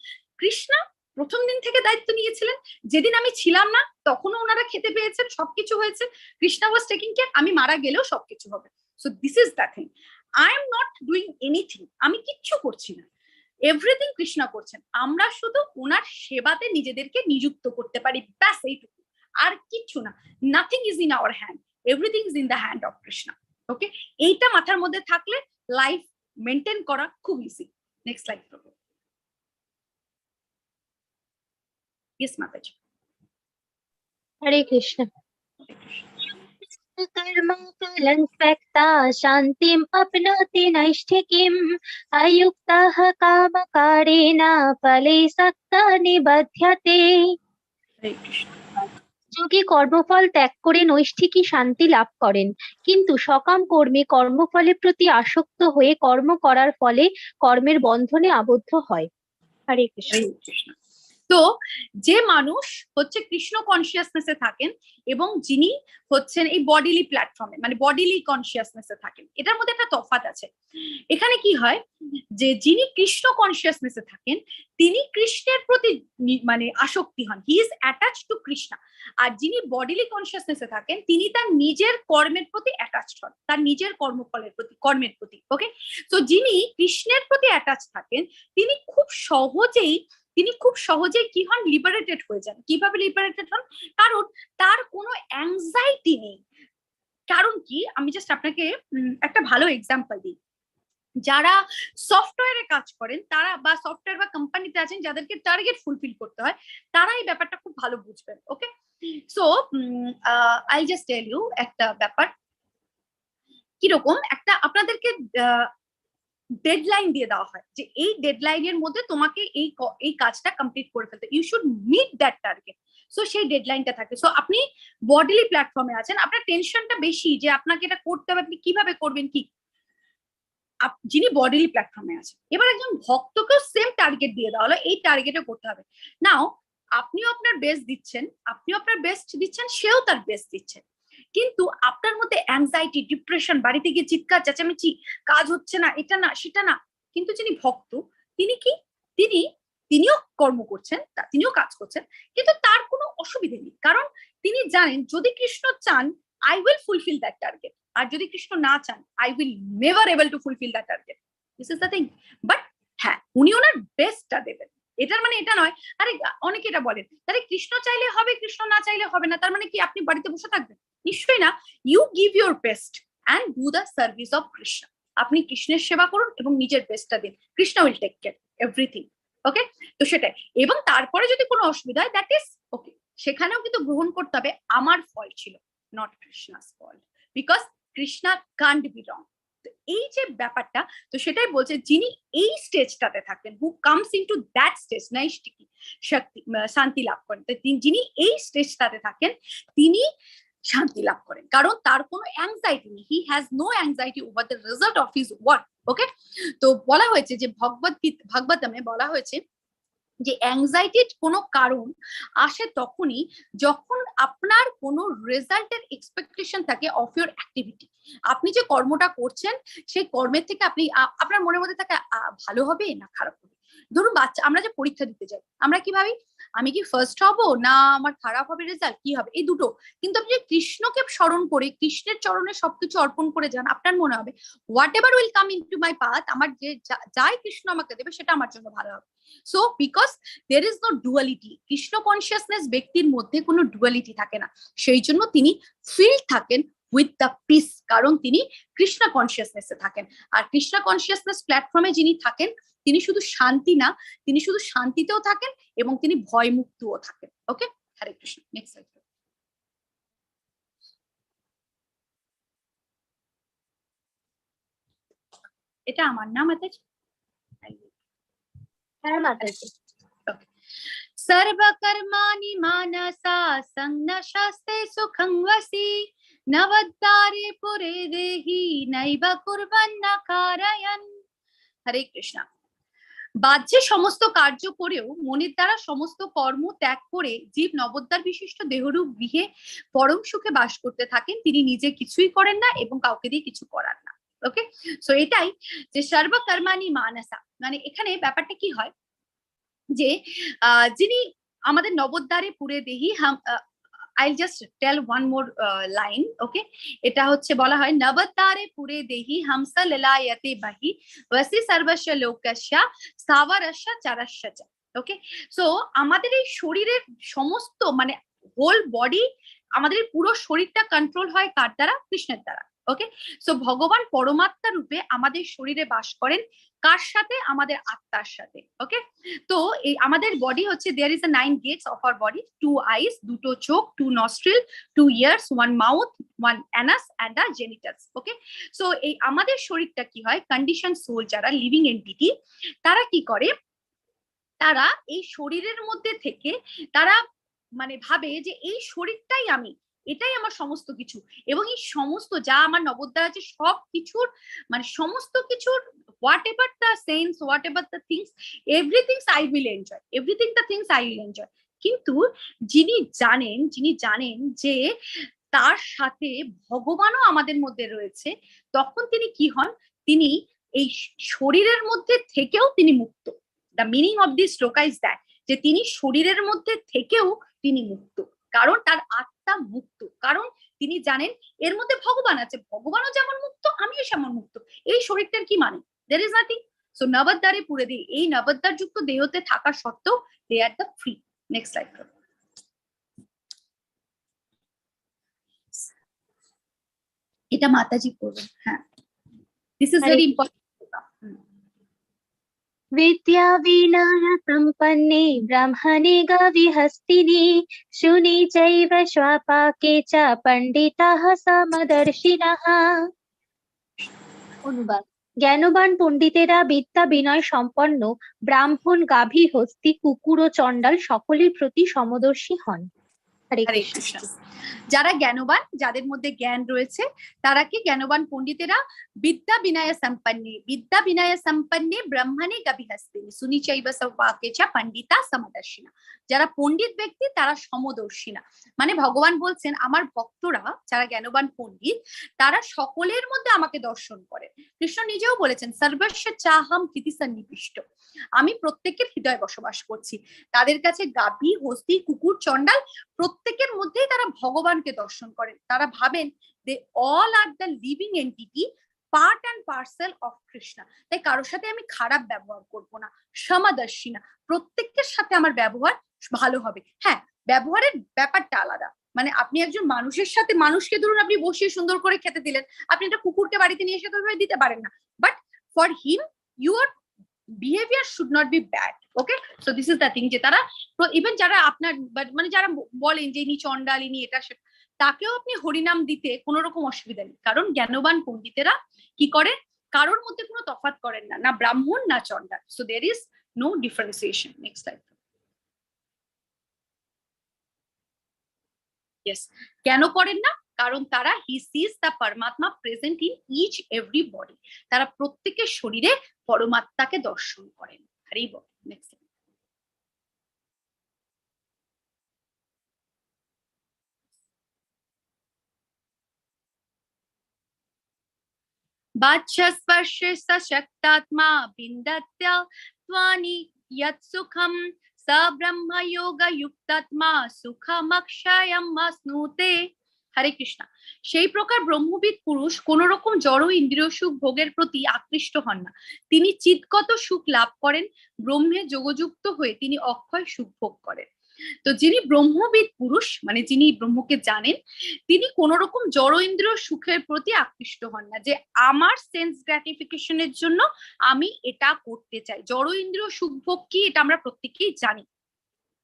কৃষ্ণ প্রথম দিন থেকে দায়িত্ব নিয়েছিলেন, যেদিন আমি ছিলাম না তখনও ওনারা খেতে পেয়েছেন, সবকিছু হয়েছে, কৃষ্ণ ওয়াজ টেকিং কেয়ার, আমি মারা গেলেও সবকিছু হবে। So this is the thing, I am not doing anything, আমি কিচ্ছু করছি না, এভরিথিং কৃষ্ণ করছেন, আমরা শুধু ওনার সেবাতে নিজেদেরকে নিযুক্ত করতে পারি, ব্যাস এইটুকু, আর কিচ্ছু না। Nothing is in our hand, everything is in the hand of Krishna. Okay, এইটা মাথার মধ্যে থাকলে লাইফ মেনটেন করা খুব ইজি। নেক্সট স্লাইড করব। ইয়েস মাতাজি। হরে কৃষ্ণ। कर्म कालं त्यक्ता शान्तिम् अपनोति नैष्ठिकीम् अयुक्तः कामकारेण फले सक्तः निबध्यते। হরে কৃষ্ণ। যোগী কর্মফল ত্যাগ করে নৈষ্ঠিকী শান্তি লাভ করেন, কিন্তু সকাম কর্মী কর্মফলের প্রতি আসক্ত হয়ে কর্ম করার ফলে কর্মের বন্ধনে আবদ্ধ হয়। হরে কৃষ্ণ। হরে কৃষ্ণ। তো যে মানুষ হচ্ছে কৃষ্ণ কনসিয়াসনেসে থাকেন এবং যিনি হচ্ছেন এই বডিলি প্ল্যাটফর্মে, মানে বডিলি কনসিয়াসনেসে থাকেন, এটার মধ্যে একটা তফাৎ আছে। এখানে কি হয় যে যিনি কৃষ্ণ কনসিয়াসনেসে থাকেন তিনি কৃষ্ণের প্রতি মানে আসক্তি হন, he is attached to Krishna. আর যিনি বডিলি কনসিয়াসনেসে থাকেন তিনি তার নিজের কর্মের প্রতি অ্যাটাচড হন, তার নিজের কর্মফলের প্রতি, কর্মের প্রতি। ওকে, তো যিনি কৃষ্ণের প্রতি অ্যাটাচ থাকেন তিনি খুব সহজেই কি হন? লিবারেটেড হয়ে যান। কিভাবে লিবারেটেড হন? কারণ তার কোনো অ্যাংজাইটি নেই। কারণ কি, আমি জাস্ট আপনাকে একটা ভালো এক্সাম্পল দিই। যারা সফটওয়্যারে কাজ করেন তারা বা সফটওয়্যার বা কোম্পানিতে আছেন যাদেরকে টার্গেট ফুলফিল করতে হয়, তারা এই ব্যাপারটা খুব ভালো বুঝবেন। Okay, so I just tell you একটা ব্যাপার, কিরকম একটা আপনাদেরকে ডেডলাইন দিয়ে দেওয়া হয় যে এই ডেডলাইনের মধ্যে তোমাকে এই কাজটা কমপ্লিট করে ফেলতে, you should meet that target. So সেই ডেডলাইনটা থাকে। সো আপনি বডিলি প্ল্যাটফর্মে আছেন, আপনার টেনশনটা বেশি যে আপনাকে এটা করতে হবে, আপনি কিভাবে করবেন কি, যিনি বডিলি প্ল্যাটফর্মে আছে। এবার একজন ভক্তকেও সেম টার্গেট দিয়ে দেওয়া হলো, এই টার্গেটে করতে হবে। নাও আপনিও আপনার বেস্ট দিচ্ছেন, সেও তার বেস্ট দিচ্ছেন, কিন্তু আপনার মধ্যে অ্যাংজাইটি, ডিপ্রেশন, বাড়িতে গিয়ে চিৎকার চেঁচামেচি, কাজ হচ্ছে না, এটা না সেটা না। কিন্তু যিনি ভক্ত, তিনি কি, তিনিও কর্ম করছেন, তিনিও কাজ করছেন, কিন্তু তার কোনো অসুবিধে নেই, কারণ তিনি জানেন যদি কৃষ্ণ চান I will fulfil that target, আর যদি কৃষ্ণ না চান I will never able to fulfil that target. This is the thing. But হ্যাঁ, উনি ওনার বেস্টটা দেবেন। এটার মানে এটা নয়, আরে অনেকে এটা বলেন, তাহলে কৃষ্ণ চাইলে হবে, কৃষ্ণ না চাইলে হবে না, তার মানে কি আপনি বাড়িতে বসে থাকবেন? নিশ্চয়ই না। You give your best and do the service of Krishna. আপনি কৃষ্ণের সেবা করুন এবং নিজের বেস্টটা দিন, Krishna will take care everything. Okay, তো সেটাই। এবং তারপরে যদি কোনো অসুবিধা হয়, দ্যাট ইজ ওকে, সেখানেও কিন্তু গ্রহণ করতে হবে আমার ফল ছিল, নট কৃষ্ণাস ফল, because Krishna can't be wrong. এই যে ব্যাপারটা, তো সেটাই বলছে, যিনি এই স্টেজটাতে থাকেন, who comes into that stage, নৈষ্টিকি শক্তি, শান্তি লাভ করেন, যিনি এই স্টেজটাতে থাকেন তিনি শান্তি লাভ করেন, কারণ তার কোনো অ্যাংজাইটি নেই, he has no anxiety over the result of his work. Okay, তো বলা হয়েছে যে ভাগবতমে বলা হয়েছে যে অ্যাংজাইটির কোনো কারণ আসে তখনই যখন আপনার কোনো রেজাল্টের এক্সপেকটেশন থাকে অফ ইউর অ্যাক্টিভিটি। আপনি যে কর্মটা করছেন সেই কর্মের থেকে আপনি আপনার মনের মধ্যে থাকে ভালো হবে না খারাপ হবে। ধরুন বাচ্চা, আমরা যে পরীক্ষা দিতে যাই, আমরা কি ভাবি আমি কি ফার্স্ট হব না আমার খারাপ হবে রেজাল্ট, কি হবে, এই দুটো। কিন্তু আপনি কৃষ্ণকে স্মরণ করে কৃষ্ণের চরণে সবকিছু অর্পণ করে যান, আপনার মনে হবে whatever will come into my path, আমার যে যাই কৃষ্ণ আমাকে দেবে সেটা আমার জন্য ভালো হবে। So because there is no duality, Krishna consciousness ব্যক্তির মধ্যে কোনো ডুয়ালিটি থাকে না, সেই জন্য তিনি ফিল্ড থাকেন উইথ দ্য পিস, কারণ তিনি কৃষ্ণ কনসিয়াসনেসে থাকেন। আর কৃষ্ণ কনসিয়াসনেস প্ল্যাটফর্মে যিনি থাকেন, তিনি শুধু শান্তি না, তিনি শুধু শান্তিতেও থাকেন এবং তিনি ভয়মুক্তও থাকেন। Okay, Hare Krishna. Next slide. এটা আমার নাম মাতাজি। হ্যাঁ মাতাজি। सर्वकर्माणि मानसा संग शास्ते सुखं वसि नवद्वारे पुरे देहि नैव कुर्वन्न कारयन्। হরে কৃষ্ণ। বাহ্যে সমস্ত কার্য করেও মনের দ্বারা সমস্ত কর্ম ত্যাগ করে জীব নবদ্বার বিশিষ্ট দেহরূপ গৃহে পরম সুখে বাস করতে থাকেন, তিনি নিজে কিছুই করেন না এবং কাউকে দিয়ে কিছু করান না। ওকে, সো এটাই যে সর্বকর্মাণি মানসা, মানে এখানে ব্যাপারটা কি হয় যে যিনি আমাদের নবদ্বারে পুরে দেহি হাম, I'll just tell one more line. Okay, এটা হচ্ছে বলা হয় নবদ্বারে পুরে দেহি হামসা লীলায়তে বাহি ওয়াসি সর্বস্য লোকস্য সাবরস্য চরস্য চ। ওকে, সো আমাদের এই শরীরের সমস্ত মানে হোল বডি, আমাদের পুরো শরীরটা কন্ট্রোল হয় কার দ্বারা? কৃষ্ণের দ্বারা। ওকে, সো ভগবান পরমাত্মা রূপে আমাদের শরীরে বাস করেন, কার সাথে? আমাদের আত্মার সাথে। ওকে, তো এই আমাদের বডি হচ্ছে, there is a 9 gates of our body, 2 eyes, দুটো চোখ, 2 nostril, 2 ears, 1 mouth, 1 anus and a genitals. Okay, so এই আমাদের শরীরটা কি হয়, কন্ডিশন সোল যারা লিভিং এন্টিটি, তারা কি করে, তারা এই শরীরের মধ্যে থেকে তারা মানে ভাবে যে এই শরীরটাই আমি, এটাই আমার সমস্ত কিছু, এবং এই সমস্ত যা আমার নবদ্বার আছে সব কিছুর মানে সমস্ত কিছুর whatever the sense, whatever the things, everything I will enjoy, everything the things I will enjoy। কিন্তু যিনি জানেন যে তার সাথে ভগবানও আমাদের মধ্যে রয়েছে, তখন তিনি কি হন, তিনি এই শরীরের মধ্যে থেকেও তিনি মুক্ত। The meaning of this শ্লোকা is that, যে তিনি শরীরের মধ্যে থেকেও তিনি মুক্ত, কারণ তার আত্মা মুক্ত, কারণ তিনি জানেন এর মধ্যে ভগবান আছে, ভগবানও যেমন মুক্ত আমিও সেমন মুক্ত, এই শরীরটার কি মানে, there is nothing। সো নবদ্বারে পুরে দিয়ে এই নবদ্বার যুক্ত দেহতে থাকা সত্ত্বেও they are the free. Next slide. এটা মাতাজি করবেন। হ্যাঁ, দিস ইজ ভেরি ইম্পর্টেন্ট। विद्या विनय सम्पन्ने ब्राह्मणे गविहस्तिनि शुनि चैव श्वापाके च पण्डिताः समदर्शिनः। অনুবাদ। জ্ঞানবান পণ্ডিতেরা বিদ্যা বিনয় সম্পন্ন ব্রাহ্মণ গাভী হস্তি কুকুর ও চণ্ডাল সকলের প্রতি সমদর্শী হন। হরে হরে কৃষ্ণ। কৃষ্ণ। যারা জ্ঞানবান, যাদের মধ্যে জ্ঞান রয়েছে, তারা কি জ্ঞানবান পণ্ডিতেরা বিদ্যা বিনয় সম্পন্নে ব্রহ্মণে গভিহস্তিনি সুনিচৈব সৌপাকেচা পণ্ডিতা সমদর্শিনা। যারা পণ্ডিত ব্যক্তি তারা সমদর্শিনা, মানে ভগবান বলছেন আমার ভক্তরা যারা জ্ঞানবান পণ্ডিত তারা সকলের মধ্যে আমাকে দর্শন করে। কৃষ্ণ নিজেও বলেছেন সর্বস্ব চাহম কৃতি সন্নিবিষ্ট, আমি প্রত্যেকের হৃদয়ে বসবাস করছি। তাদের কাছে গাভী হস্তি কুকুর চণ্ডাল প্রত্যেকের মধ্যেই তারা ভগবানকে দর্শন করেন। তারা ভাবেন they all are the living entity, part and parcel of Krishna. তাই কারোর সাথে আমি খারাপ ব্যবহার করব না, সমদর্শী না, প্রত্যেকের সাথে আমার ব্যবহার ভালো হবে। হ্যাঁ, ব্যবহারের ব্যাপারটা আলাদা, মানে আপনি একজন মানুষের সাথে, মানুষকে ধরুন আপনি বসিয়ে সুন্দর করে খেতে দিলেন, আপনি একটা কুকুরকে বাড়িতে নিয়ে এসে তো দিতে পারেন না, but for him your behaviour should not be bad. Okay, so this is the thing, যে তারা ইভেন যারা আপনার মানে যারা বলেন যে ইনি চণ্ডাল ইনি এটা সেটা, তাকেও আপনি হরিনাম দিতে কোনো রকম অসুবিধা নেই, কারণ জ্ঞানবান পণ্ডিতেরা কি করেন, কারোর মধ্যে কোনো তফাৎ করেন না, না ব্রাহ্মণ না চণ্ডাল। So there is no differentiation. Next slide. Yes, কেন করেন না? কারণ তারা হি সিজ দ্য পরমাত্মা present in each every body, তারা প্রত্যেকের শরীরে পরমাত্মাকে দর্শন করেন। হরি বল। নেক্সট। বাচ্চস্পর্শে সশক্তাত্মা বিন্দত্য ত্বানি যৎ সুখম স ব্রহ্ম যোগ যুক্তাত্মা সুখমক্ষয়ম আশ্নুতে। হরে কৃষ্ণ। সেই প্রকার ব্রহ্মবিদ পুরুষ কোন রকম জড় ইন্দ্রিয় সুখ ভোগের প্রতি আকৃষ্ট হন না, তিনি চিৎগত সুখ লাভ করেন, ব্রহ্মে যোগযুক্ত হয়ে তিনি অক্ষয় সুখ ভোগ করেন। তো যিনি ব্রহ্মবিদ পুরুষ, মানে যিনি ব্রহ্মকে জানেন, তিনি কোন রকম জড় ইন্দ্রিয় সুখের প্রতি আকৃষ্ট হন না, যে আমার সেন্স গ্র্যাটিফিকেশনের জন্য আমি এটা করতে চাই। জড় ইন্দ্রিয় সুখ ভোগ কি এটা আমরা প্রত্যেকেই জানি,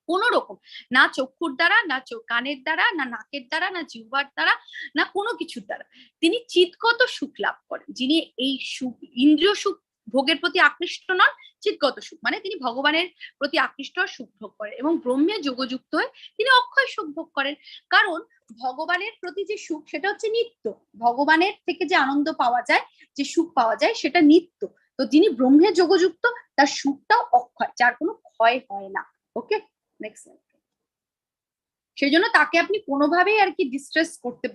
কোন রকম না চক্ষুর দ্বারা, না কানের দ্বারা, না নাকের দ্বারা, না জিহ্বার দ্বারা, না কোনো কিছুর দ্বারা তিনি চিৎগত সুখ লাভ করেন। যিনি এই সুখ ইন্দ্রিয় সুখ ভোগের প্রতি আকৃষ্ট নন, চিৎগত সুখ মানে তিনি ভগবানের প্রতি আকৃষ্ট সুখ ভোগ করেন এবং ব্রহ্মে যোগযুক্ত হয়ে তিনি অক্ষয় সুখ ভোগ করেন। কারণ ভগবানের প্রতি যে সুখ সেটা হচ্ছে নিত্য, ভগবানের থেকে যে আনন্দ পাওয়া যায়, যে সুখ পাওয়া যায় সেটা নিত্য। তো যিনি ব্রহ্মে যোগযুক্ত তার সুখটাও অক্ষয়, যার কোনো ক্ষয় হয় না। ওকে, নেক্সট। সেই জন্য তাকে আপনি কোনোভাবেই আর কি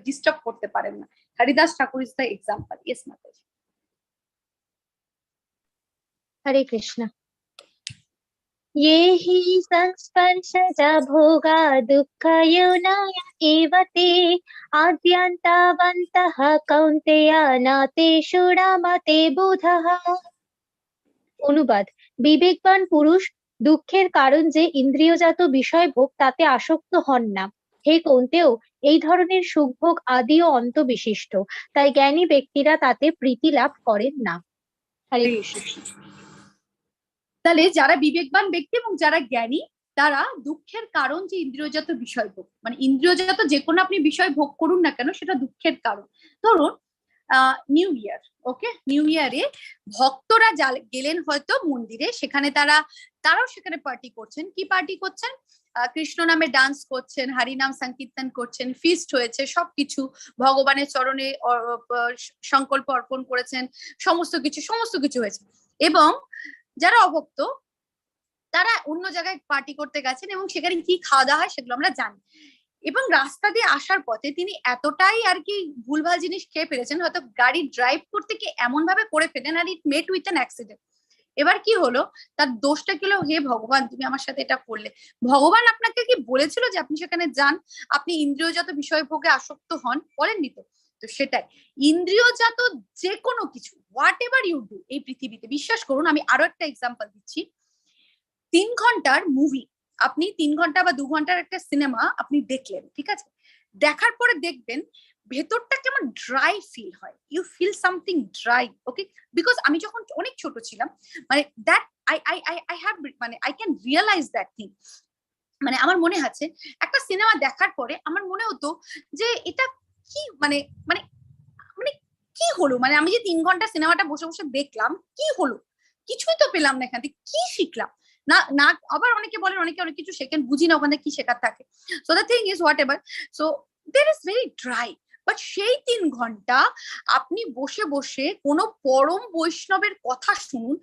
ডিস্টার্ব করতে পারেন না। Haridas Thakur is the example. Yes মাতাজি। হরে কৃষ্ণ। ये हि संस्पर्शजा भोगा दुःखयोनय एव ते आद्यन्तवन्तः कौन्तेय न तेषु रमते बुधः। অনুবাদ। বিবেকবান পুরুষ দুঃখের কারণ যে ইন্দ্রিয়জাত বিষয় ভোগ তাতে আসক্ত হন না। হে কৌন্তেয়, এই ধরনের সুখভোগ আদি ও অন্ত বিশিষ্ট, তাই জ্ঞানী ব্যক্তিরা তাতে প্রীতি লাভ করেন না। হরে কৃষ্ণ। তাহলে যারা বিবেকবান ব্যক্তি এবং যারা জ্ঞানী তারা দুঃখের কারণ যে ইন্দ্রিয়জাত বিষয় ভোগ, মানে ইন্দ্রিয়জাত যে কোনো আপনি বিষয় ভোগ করুন না কেন সেটা দুঃখের কারণ। ধরুন নিউ ইয়ার, ওকে, নিউ ইয়ারে ভক্তরা গেলেন হয়তো মন্দিরে, সেখানে তারাও সেখানে পার্টি করছেন। কি পার্টি করছেন? কৃষ্ণ নামে ডান্স করছেন, হরিনাম সংকীর্তন করছেন, ফিস্ট হয়েছে, সবকিছু ভগবানের চরণে সংকল্প অর্পণ করেছেন, সমস্ত কিছু হয়েছে। এবং যারা অভক্ত তারা অন্য জায়গায় পার্টি করতে গেছেন এবং সেখানে কি খাওয়া দাওয়া হয় সেগুলো আমরা জানি। এবং রাস্তা দিয়ে আসার পথে তিনি এতটাই আর কি ভুলভাল জিনিস খেয়ে ফেলেছেন, হয়তো গাড়ি ড্রাইভ করতে গিয়ে এমন ভাবে করে ফেলেন আর ইট মেট উইথ অ্যান অ্যাক্সিডেন্ট। এবার কি হলো, তার দোষটা কি হলো, হে ভগবান তুমি আমার সাথে এটা করলে। ভগবান আপনাকে কি বলেছিল যে আপনি সেখানে যান, আপনি ইন্দ্রিয়জাত বিষয় ভোগে আসক্ত হন? বলেননি তো। তো সেটাই, ইন্দ্রিয়জাত যে কোনো কিছু হোয়াট এভার ইউ ডু এই পৃথিবীতে, বিশ্বাস করুন, আমি আরো একটা এক্সাম্পল দিচ্ছি। 3 ঘন্টার মুভি, আপনি 3 ঘন্টা বা 2 ঘন্টার একটা সিনেমা আপনি দেখলেন, ঠিক আছে, দেখার পরে দেখবেন ভেতরটা কেমন ড্রাই ফিল হয়, you feel something dry. Okay, because আমি যখন অনেক ছোট ছিলাম, মানে দ্যাট I have মানে I can realize that thing. মানে আমার মনে আছে একটা সিনেমা দেখার পরে আমার মনে হতো যে এটা কি মানে মানে মানে কি হলো, মানে আমি যে 3 ঘন্টা সিনেমাটা বসে বসে দেখলাম কি হলো, কিছুই তো পেলাম না, এখান থেকে কি শিখলাম না না। আবার অনেকে বলেন অনেকে অনেক কিছু শেখেন, বুঝি না ওখানে কি শেখার থাকে। So the thing is what ever, so there is very dry. But সেই 3 ঘন্টা আপনি বসে বসে কোনো পরম বৈষ্ণবের কথা শুনুন,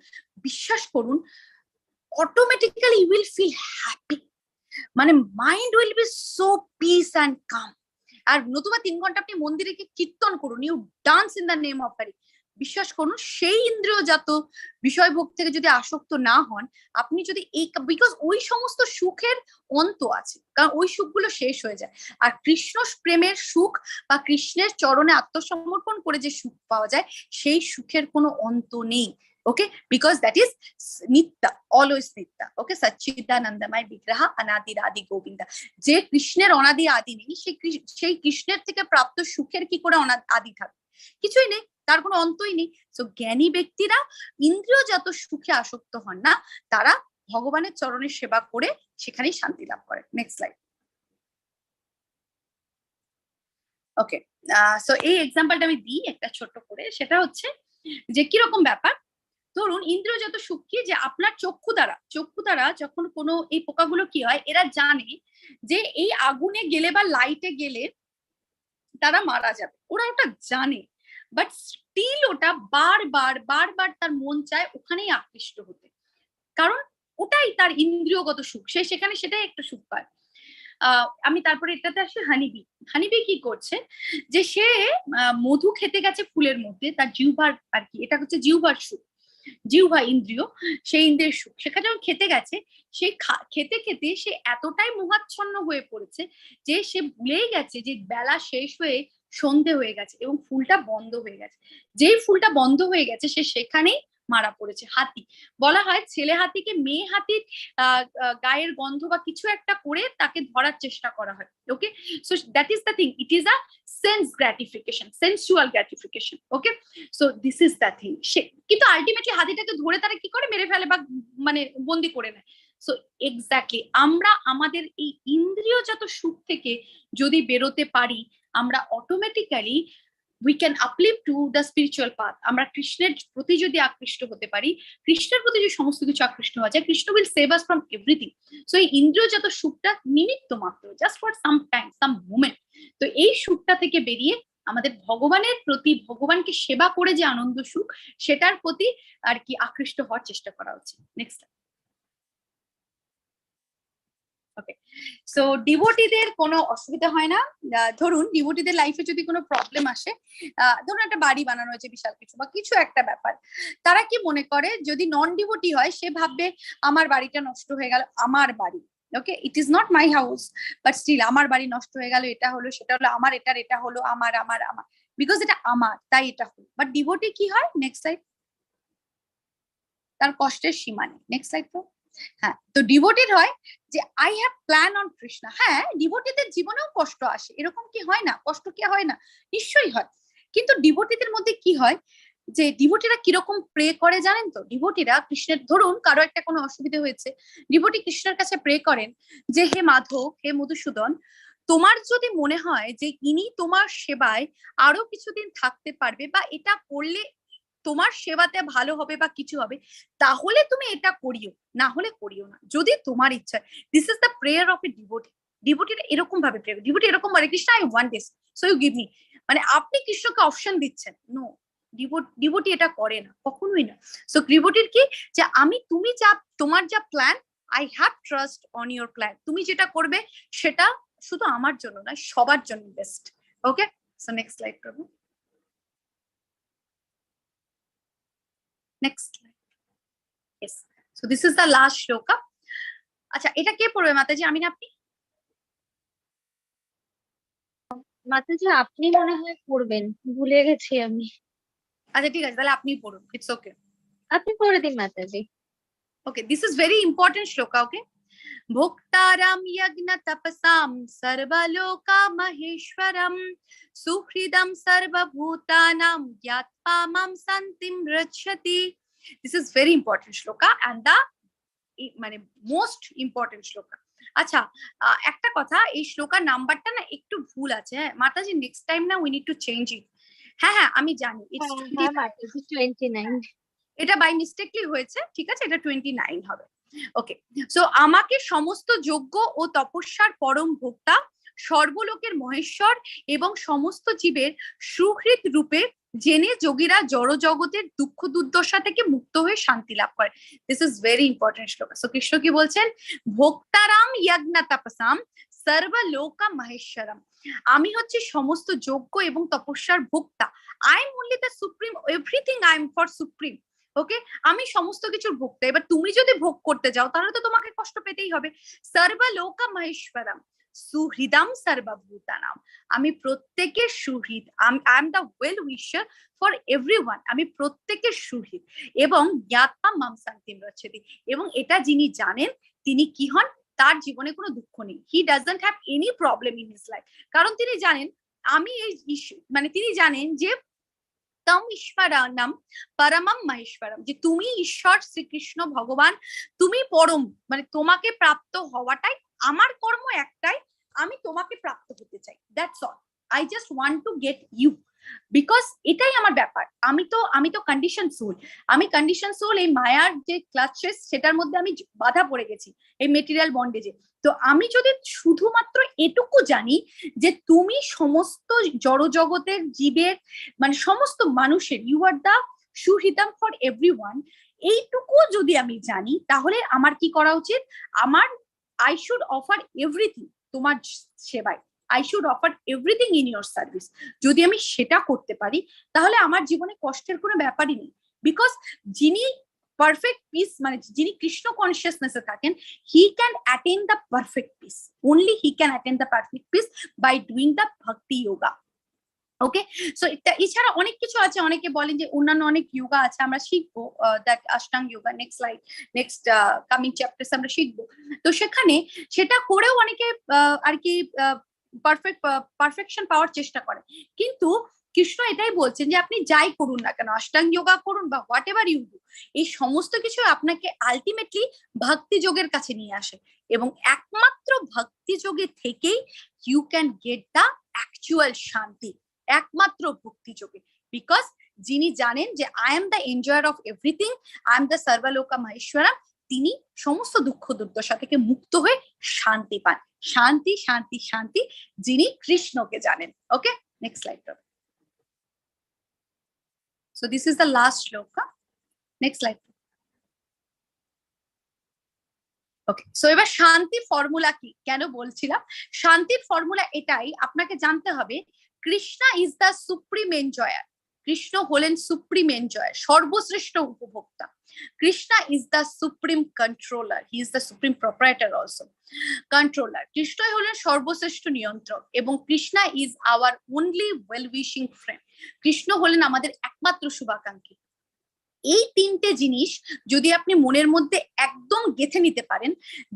বিশ্বাস করুন automatically you will feel happy, মানে mind will be so peace and calm. আর নতুবা 3 ঘন্টা আপনি মন্দিরে গিয়ে কীর্তন করুন, you dance in the name of Hari, বিশ্বাস করুন সেই ইন্দ্রিয়জাত বিষয় ভোগ থেকে যদি আসক্ত না হন, আপনি যদি এই, বিকজ ওই সমস্ত সুখের অন্ত আছে, কারণ ওই সুখগুলো শেষ হয়ে যায়। আর কৃষ্ণ প্রেমের সুখ বা কৃষ্ণের চরণে আত্মসমর্পণ করে যে সুখ পাওয়া যায়, সেই সুখের কোনো অন্ত নেই। Okay, because that is nitya, always nitya. Okay, Satchidanandamay Vigraha Anadi Radi Govinda. যে কৃষ্ণের অনাদি আদি নেই, সেই কৃষ্ণের থেকে প্রাপ্ত সুখের কি করে আদি থাকবে? কিছুই নেই, তার কোনো অন্তই নেই। সো জ্ঞানী ব্যক্তিরা ইন্দ্রিয়জাত সুখে আসক্ত হন না, তারা ভগবানের চরণের সেবা করে সেখানেই শান্তি লাভ করে। Next slide. ওকে, সো এই এক্সাম্পলটা আমি দিই একটা ছোট্ট করে, সেটা হচ্ছে যে কিরকম ব্যাপার। ধরুন ইন্দ্রিয়জাত সুখ কি, যে আপনার চক্ষু দ্বারা যখন কোনো এই পোকাগুলো কি হয়, এরা জানে যে এই আগুনে গেলে বা লাইটে গেলে তারা মারা যাবে, ওরা ওটা জানে, বাট স্টিল ওটা বারবার তার মন চায় ওখানেই আকৃষ্ট হতে, কারণ ওটাই তার ইন্দ্রিয়গত সুখ, সে সেখানে সেটাই একটা সুখ পায়। আমি তারপরে এটাতে আসি হানিবি কি করছে, যে সে মধু খেতে গেছে ফুলের মধ্যে, তার জিহ্বার আর কি, এটা হচ্ছে জিহ্বার সুখ, জিহ্বা ইন্দ্রিয়, সেই ইন্দ্রিয়ের সুখ, সেখানে যখন খেতে গেছে, সে খেতে খেতে সে এতটাই মোহাচ্ছন্ন হয়ে পড়েছে যে সে ভুলেই গেছে যে বেলা শেষ হয়ে সন্ধে হয়ে গেছে এবং ফুলটা বন্ধ হয়ে গেছে। যেই ফুলটা বন্ধ হয়ে গেছে সে সেখানেই মারা পড়েছে। হাতি বলা হয়, ছেলে হাতিকে মেয়ে হাতির গায়ের গন্ধ বা কিছু একটা করে তাকে ধরার চেষ্টা করা হয়। Okay, so that is the thing, it is a sense gratification, sensual gratification. Okay, so this is the thing. কিন্তু আলটিমেটলি হাতিটাকে ধরে তারা কি করে, মেরে ফেলে বা মানে বন্দি করে নেয়। সো এক্স্যাক্টলি আমরা আমাদের এই ইন্দ্রিয়জাত সুখ থেকে যদি বেরোতে পারি, আমরা automatically we can uplift to the spiritual path. আমরা কৃষ্ণের প্রতি যদি আকৃষ্ট হতে পারি, কৃষ্ণের প্রতি যদি সমস্ত কিছু আকৃষ্ট হওয়া যায়, Krishna will save us from everything. So এই ইন্দ্রিয়জাত সুখটা নিমিত্ত মাত্র, just for some time, some moment. তো এই সুখটা থেকে বেরিয়ে আমাদের ভগবানের প্রতি, ভগবানকে সেবা করে যে আনন্দ সুখ, সেটার প্রতি আর কি আকৃষ্ট হওয়ার চেষ্টা করা উচিত। নেক্সট। ওকে, সো ডিভোটিদের কোনো অসুবিধা হয় না। ধরুন ডিভোটিদের লাইফে যদি কোনো প্রবলেম আসে, ধরুন একটা বাড়ি বানানো হয়েছে বিশাল কিছু বা কিছু একটা ব্যাপার, তারা কি মনে করে, যদি নন ডিভোটি হয় সে ভাববে আমার বাড়িটা নষ্ট হয়ে গেল, আমার বাড়ি, okay, it is not my house, but still আমার বাড়ি নষ্ট হয়ে গেল, এটা হলো সেটা হলো, আমার এটা হলো, আমার আমার আমার, বিকজ এটা আমার তাই এটা হলো। বাট ডিভোটি কি হয়, নেক্সট স্লাইড, তার কষ্টের সীমা নেই। নেক্সট স্লাইড তো। হ্যাঁ, তো ডিভোটেড হয় যে I have plan on Krishna. হ্যাঁ, ডিভোটিদের জীবনেও কষ্ট আসে, এরকম কি হয় না, কষ্ট কি হয় না, নিশ্চয়ই হয়। কিন্তু ডিভোটিদের মধ্যে কি হয়, যে ডিভোটিরা কিরকম প্রে করে জানেন তো, ডিভোটিরা কৃষ্ণের, ধরুন কারো একটা কোনো অসুবিধা হয়েছে, ডিভোটি কৃষ্ণের কাছে প্রে করেন যে হে মাধব, হে মধুসূদন, তোমার যদি মনে হয় যে ইনি তোমার সেবায় আরো কিছুদিন থাকতে পারবে বা এটা করলে তোমার সেবাতে ভালো হবে বা কিছু হবে, তাহলে তুমি এটা করিও, না হলে করিও না, যদি তোমার ইচ্ছা। This is the prayer of a devotee. ডিভোটিরা এরকম ভাবে প্রে করে, ডিভোটি এরকম বলে, Krishna I want this, so you give me, মানে আপনি কৃষ্ণকে অপশন দিচ্ছেন। নো, ডিভোটি এটা করে না, কখনোই না। সো ডিভোটির কি, যে আমি, তুমি যা, তোমার যা plan, I have trust on your plan, তুমি যেটা করবে সেটা শুধু আমার জন্য নয়, সবার জন্য বেস্ট। ওকে, সো নেক্সট স্লাইড প্রভু। Next slide. Yes. So this is the last shloka. আচ্ছা, এটা কে পড়বে মাতাজি, আমি না আপনি? মাতাজি আপনি মনে হয় পড়বেন, ভুলে গেছি আমি। আচ্ছা ঠিক আছে, তাহলে আপনি পড়ুন, ইটস ওকে। আপনি পড়ে দিন মাতাজি। Okay, this is very important shloka. Okay, Bhoktaram yagna tapasam sarvaloka maheshwaram suhridam sarvabhutanam yatpamam santim rachati this is very important শ্লোকা and the মানে মোস্ট ইম্পর্টেন্ট শ্লোকা। আচ্ছা, একটা কথা, এই শ্লোকার নাম্বারটা না একটু ভুল আছে। হ্যাঁ মাতাজি, নেক্সট টাইম না we need to change it. হ্যাঁ হ্যাঁ আমি জানি, মাতাজি 29। এটা বাই মিস্টেকলি হয়েছে, ঠিক আছে, এটা 29 হবে। ওকে, সো আমাকে সমস্ত যজ্ঞ ও তপস্যার পরম ভোক্তা, সর্বলোকের মহেশ্বর এবং সমস্ত জীবের সুহৃদ রূপে জেনে যোগীরা জড় জগতের দুঃখ দুর্দশা থেকে মুক্ত হয়ে শান্তি লাভ করে। দিস ইজ ভেরি ইম্পর্টেন্ট শ্লোক। সো কৃষ্ণ কি বলছেন? ভোক্তারাম যজ্ঞ তপসাম সর্বলোকা মহেশ্বরম। আমি হচ্ছে সমস্ত যজ্ঞ এবং তপস্যার ভোক্তা। I am only the supreme, everything I am for supreme. Okay, আমি সমস্ত কিছুর ভোক্তা। এবার তুমি যদি ভোগ করতে যাও তাহলে তো তোমাকে কষ্ট পেতেই হবে। সর্বলোকা মহেশ্বরম সুহৃদম সর্বভূতানাম। আমি প্রত্যেকের সুহৃদ, I am the well wisher for everyone. আমি প্রত্যেকের সুহৃদ এবং জ্ঞাত্মা মাম শান্তিম রচ্ছতি। এবং এটা যিনি জানেন তিনি কি হন, তার জীবনে কোনো দুঃখ নেই। He doesn't have any problem in his life. কারণ তিনি জানেন আমি এই মানে তিনি জানেন যে তম ঈশ্বরানাম পরমম মহেশ্বরম, যে তুমি ঈশ্বর শ্রীকৃষ্ণ ভগবান, তুমি পরম, মানে তোমাকে প্রাপ্ত হওয়াটাই আমার কর্ম একটাই, আমি তোমাকে প্রাপ্ত হতে চাই। That's all, I just want to get you, because এটাই আমার ব্যাপার। আমি তো কন্ডিশন সোল, আমি কন্ডিশন সোল। এই মায়ার যে ক্লাচেস সেটার মধ্যে আমি বাধা পড়ে গেছি, এই মেটেরিয়াল বন্ডেজে। তো আমি যদি শুধুমাত্র এটুকু জানি যে তুমি সমস্ত জড় জগতের জীবের, মানে সমস্ত মানুষের, ইউ আর দ্য সুহৃদম ফর এভরিওয়ান, এইটুকু যদি আমি জানি তাহলে আমার কি করা উচিত? আমার আই শুড অফার এভরিথিং তোমার সেবায়, I should offer everything in your service. যদি আমি সেটা করতে পারি তাহলে আমার জীবনে কষ্টের কোনো ব্যাপারই নেই। বিকজ যিনি পারফেক্ট পিস, মানে যিনি কৃষ্ণ কনসিয়াসনেসে থাকেন, he can attain the perfect peace, only he can attain the perfect peace by doing the bhakti yoga. Okay, so এছাড়া অনেক কিছু আছে। অনেকে বলেন যে অন্যান্য অনেক যোগা আছে, আমরা শিখবো that অষ্টাঙ্গ yoga next slide, next coming chapters আমরা শিখবো। তো সেখানে সেটা করেও অনেকে আর কি পারফেকশন পাওয়ার চেষ্টা করে। কিন্তু কৃষ্ণ এটাই বলছেন যে আপনি যাই করুন না কেন, অষ্টাঙ্গ যোগা করুন বা হোয়াট এভার ইউ ডু, এই সমস্ত কিছু আপনাকে আলটিমেটলি ভক্তি যোগের কাছে নিয়ে আসে। এবং একমাত্র ভক্তি যোগে থেকেই you can get the actual শান্তি, একমাত্র ভক্তি যোগে। বিকজ যিনি জানেন যে I am the enjoyer of everything, I am the সর্বলোকা মহেশ্বরম, তিনি সমস্ত দুঃখ দুর্দশা থেকে মুক্ত হয়ে শান্তি পান। শান্তি শান্তি শান্তি, যিনি কৃষ্ণকে জানেন। Okay, next slide. So this is the last shloka. Next slide. Okay, so এবার শান্তির ফর্মুলা কি, কেন বলছিলাম? শান্তির ফর্মুলা এটাই, আপনাকে জানতে হবে Krishna is the supreme enjoyer. Krishna হলেন সুপ্রিম এনজয়ার, সর্বশ্রেষ্ঠ উপভোক্তা। Krishna is the supreme controller, he is the supreme proprietor also. Controller, কৃষ্ণই হলেন সর্বশ্রেষ্ঠ নিয়ন্ত্রক, এবং Krishna is our only well wishing friend. Krishna হলেন আমাদের একমাত্র শুভাকাঙ্ক্ষী। এই তিনটে জিনিস যদি আপনি মনের মধ্যে একদম গেঁথে নিতে পারেন,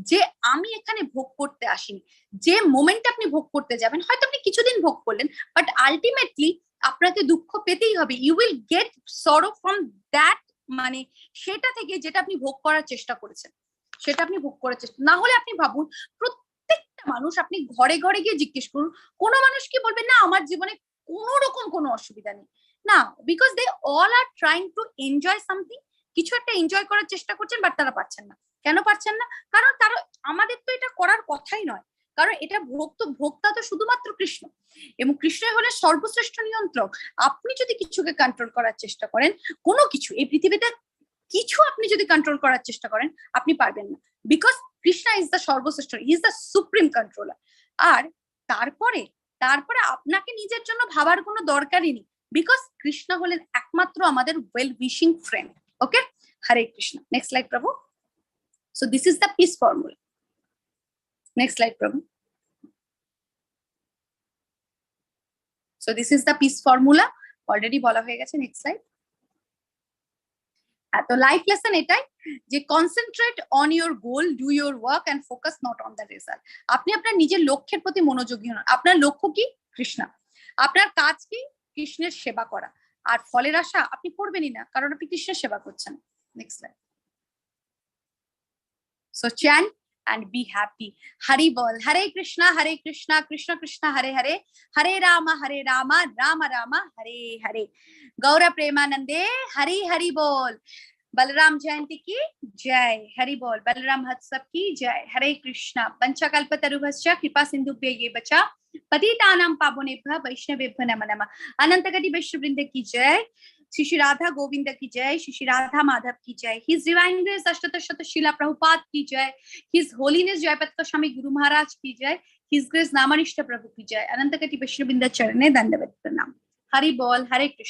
যে আমি এখানে ভোগ করতে আসিনি, যে মোমেন্টে আপনি ভোগ করতে যাবেন, হয়তো আপনি কিছুদিন ভোগ করলেন, বাট আলটিমেটলি আপনাকে দুঃখ পেতেই হবে। ইউ উইল গেট সরো ফ্রম দ্যাট, মানে সেটা থেকে যেটা আপনি ভোগ করার চেষ্টা করেছেন, সেটা আপনি ভোগ করার চেষ্টা না হলে, আপনি ভাবুন প্রত্যেকটা মানুষ, আপনি ঘরে ঘরে গিয়ে জিজ্ঞেস করুন, কোনো মানুষ কি বলবেন না আমার জীবনে কোনো রকম কোনো অসুবিধা নেই? না, because they all are trying to enjoy something, কিছু একটা এনজয় করার চেষ্টা করছেন, বাট তারা পারছেন না। কেন পারছেন না? কারণ তারা, আমাদের তো এটা করার কথাই নয়, কারণ এটা ভোক্তা তো শুধুমাত্র কৃষ্ণ, এবং কৃষ্ণই হলেন সর্বশ্রেষ্ঠ নিয়ন্ত্রক। আপনি যদি কিছুকে কন্ট্রোল করার চেষ্টা করেন, কোনো কিছু এই পৃথিবীতে কিছু আপনি যদি কন্ট্রোল করার চেষ্টা করেন, আপনি পারবেন না, বিকজ কৃষ্ণ ইজ দ্য সর্বশ্রেষ্ঠ, ইজ দ্য সুপ্রিম কন্ট্রোলার। আর তারপরে আপনাকে নিজের জন্য ভাবার কোনো দরকারই নেই, বিকজ কৃষ্ণ হলেন একমাত্র আমাদের well wishing friend. Okay, Hare Krishna. Next slide প্রভু। So this is the peace formula. Next slide প্রভু। So this is the peace formula, already বলা হয়ে গেছে। Next slide. তো লাইফ লেসন এটাই যে concentrate on your goal, do your work and focus not on the result. আপনি আপনার নিজের লক্ষ্যের প্রতি মনোযোগী হন। আপনার লক্ষ্য কি? কৃষ্ণ। আপনার কাজ কি? কৃষ্ণের সেবা করা। আর ফলের আশা আপনি করবেনই না, কারণ আপনি কৃষ্ণের সেবা করছেন। Next slide. So chant and be happy. Hari bol. Hare Krishna, Krishna Krishna, Hare Hare, Hare Rama, Rama Rama, Hare Hare. Gaura Premanande, Hari Hari bol. Balaram Jayanti ki jai. Hari bol. Balaram Hatsab ki jai. Hare Krishna. Panchakalpatarubhascha kripa sindhubhya ye bacha. Patitanam pavonebhya vaishnavebhya namo namah. Anantagati Vaishnavrinda ki jai. Shri Radha Govinda ki jai. Shri Radha Madhav ki jai. His Divine Grace Ashtata Srila Prabhupada ki jai. His Holiness Jayapataka Swami Guru Maharaj ki jai. His Grace Namanishta Prabhu ki jai. Anantagati Vaishnavrinda charane dandavat pranam. Hari bol. Hare Krishna.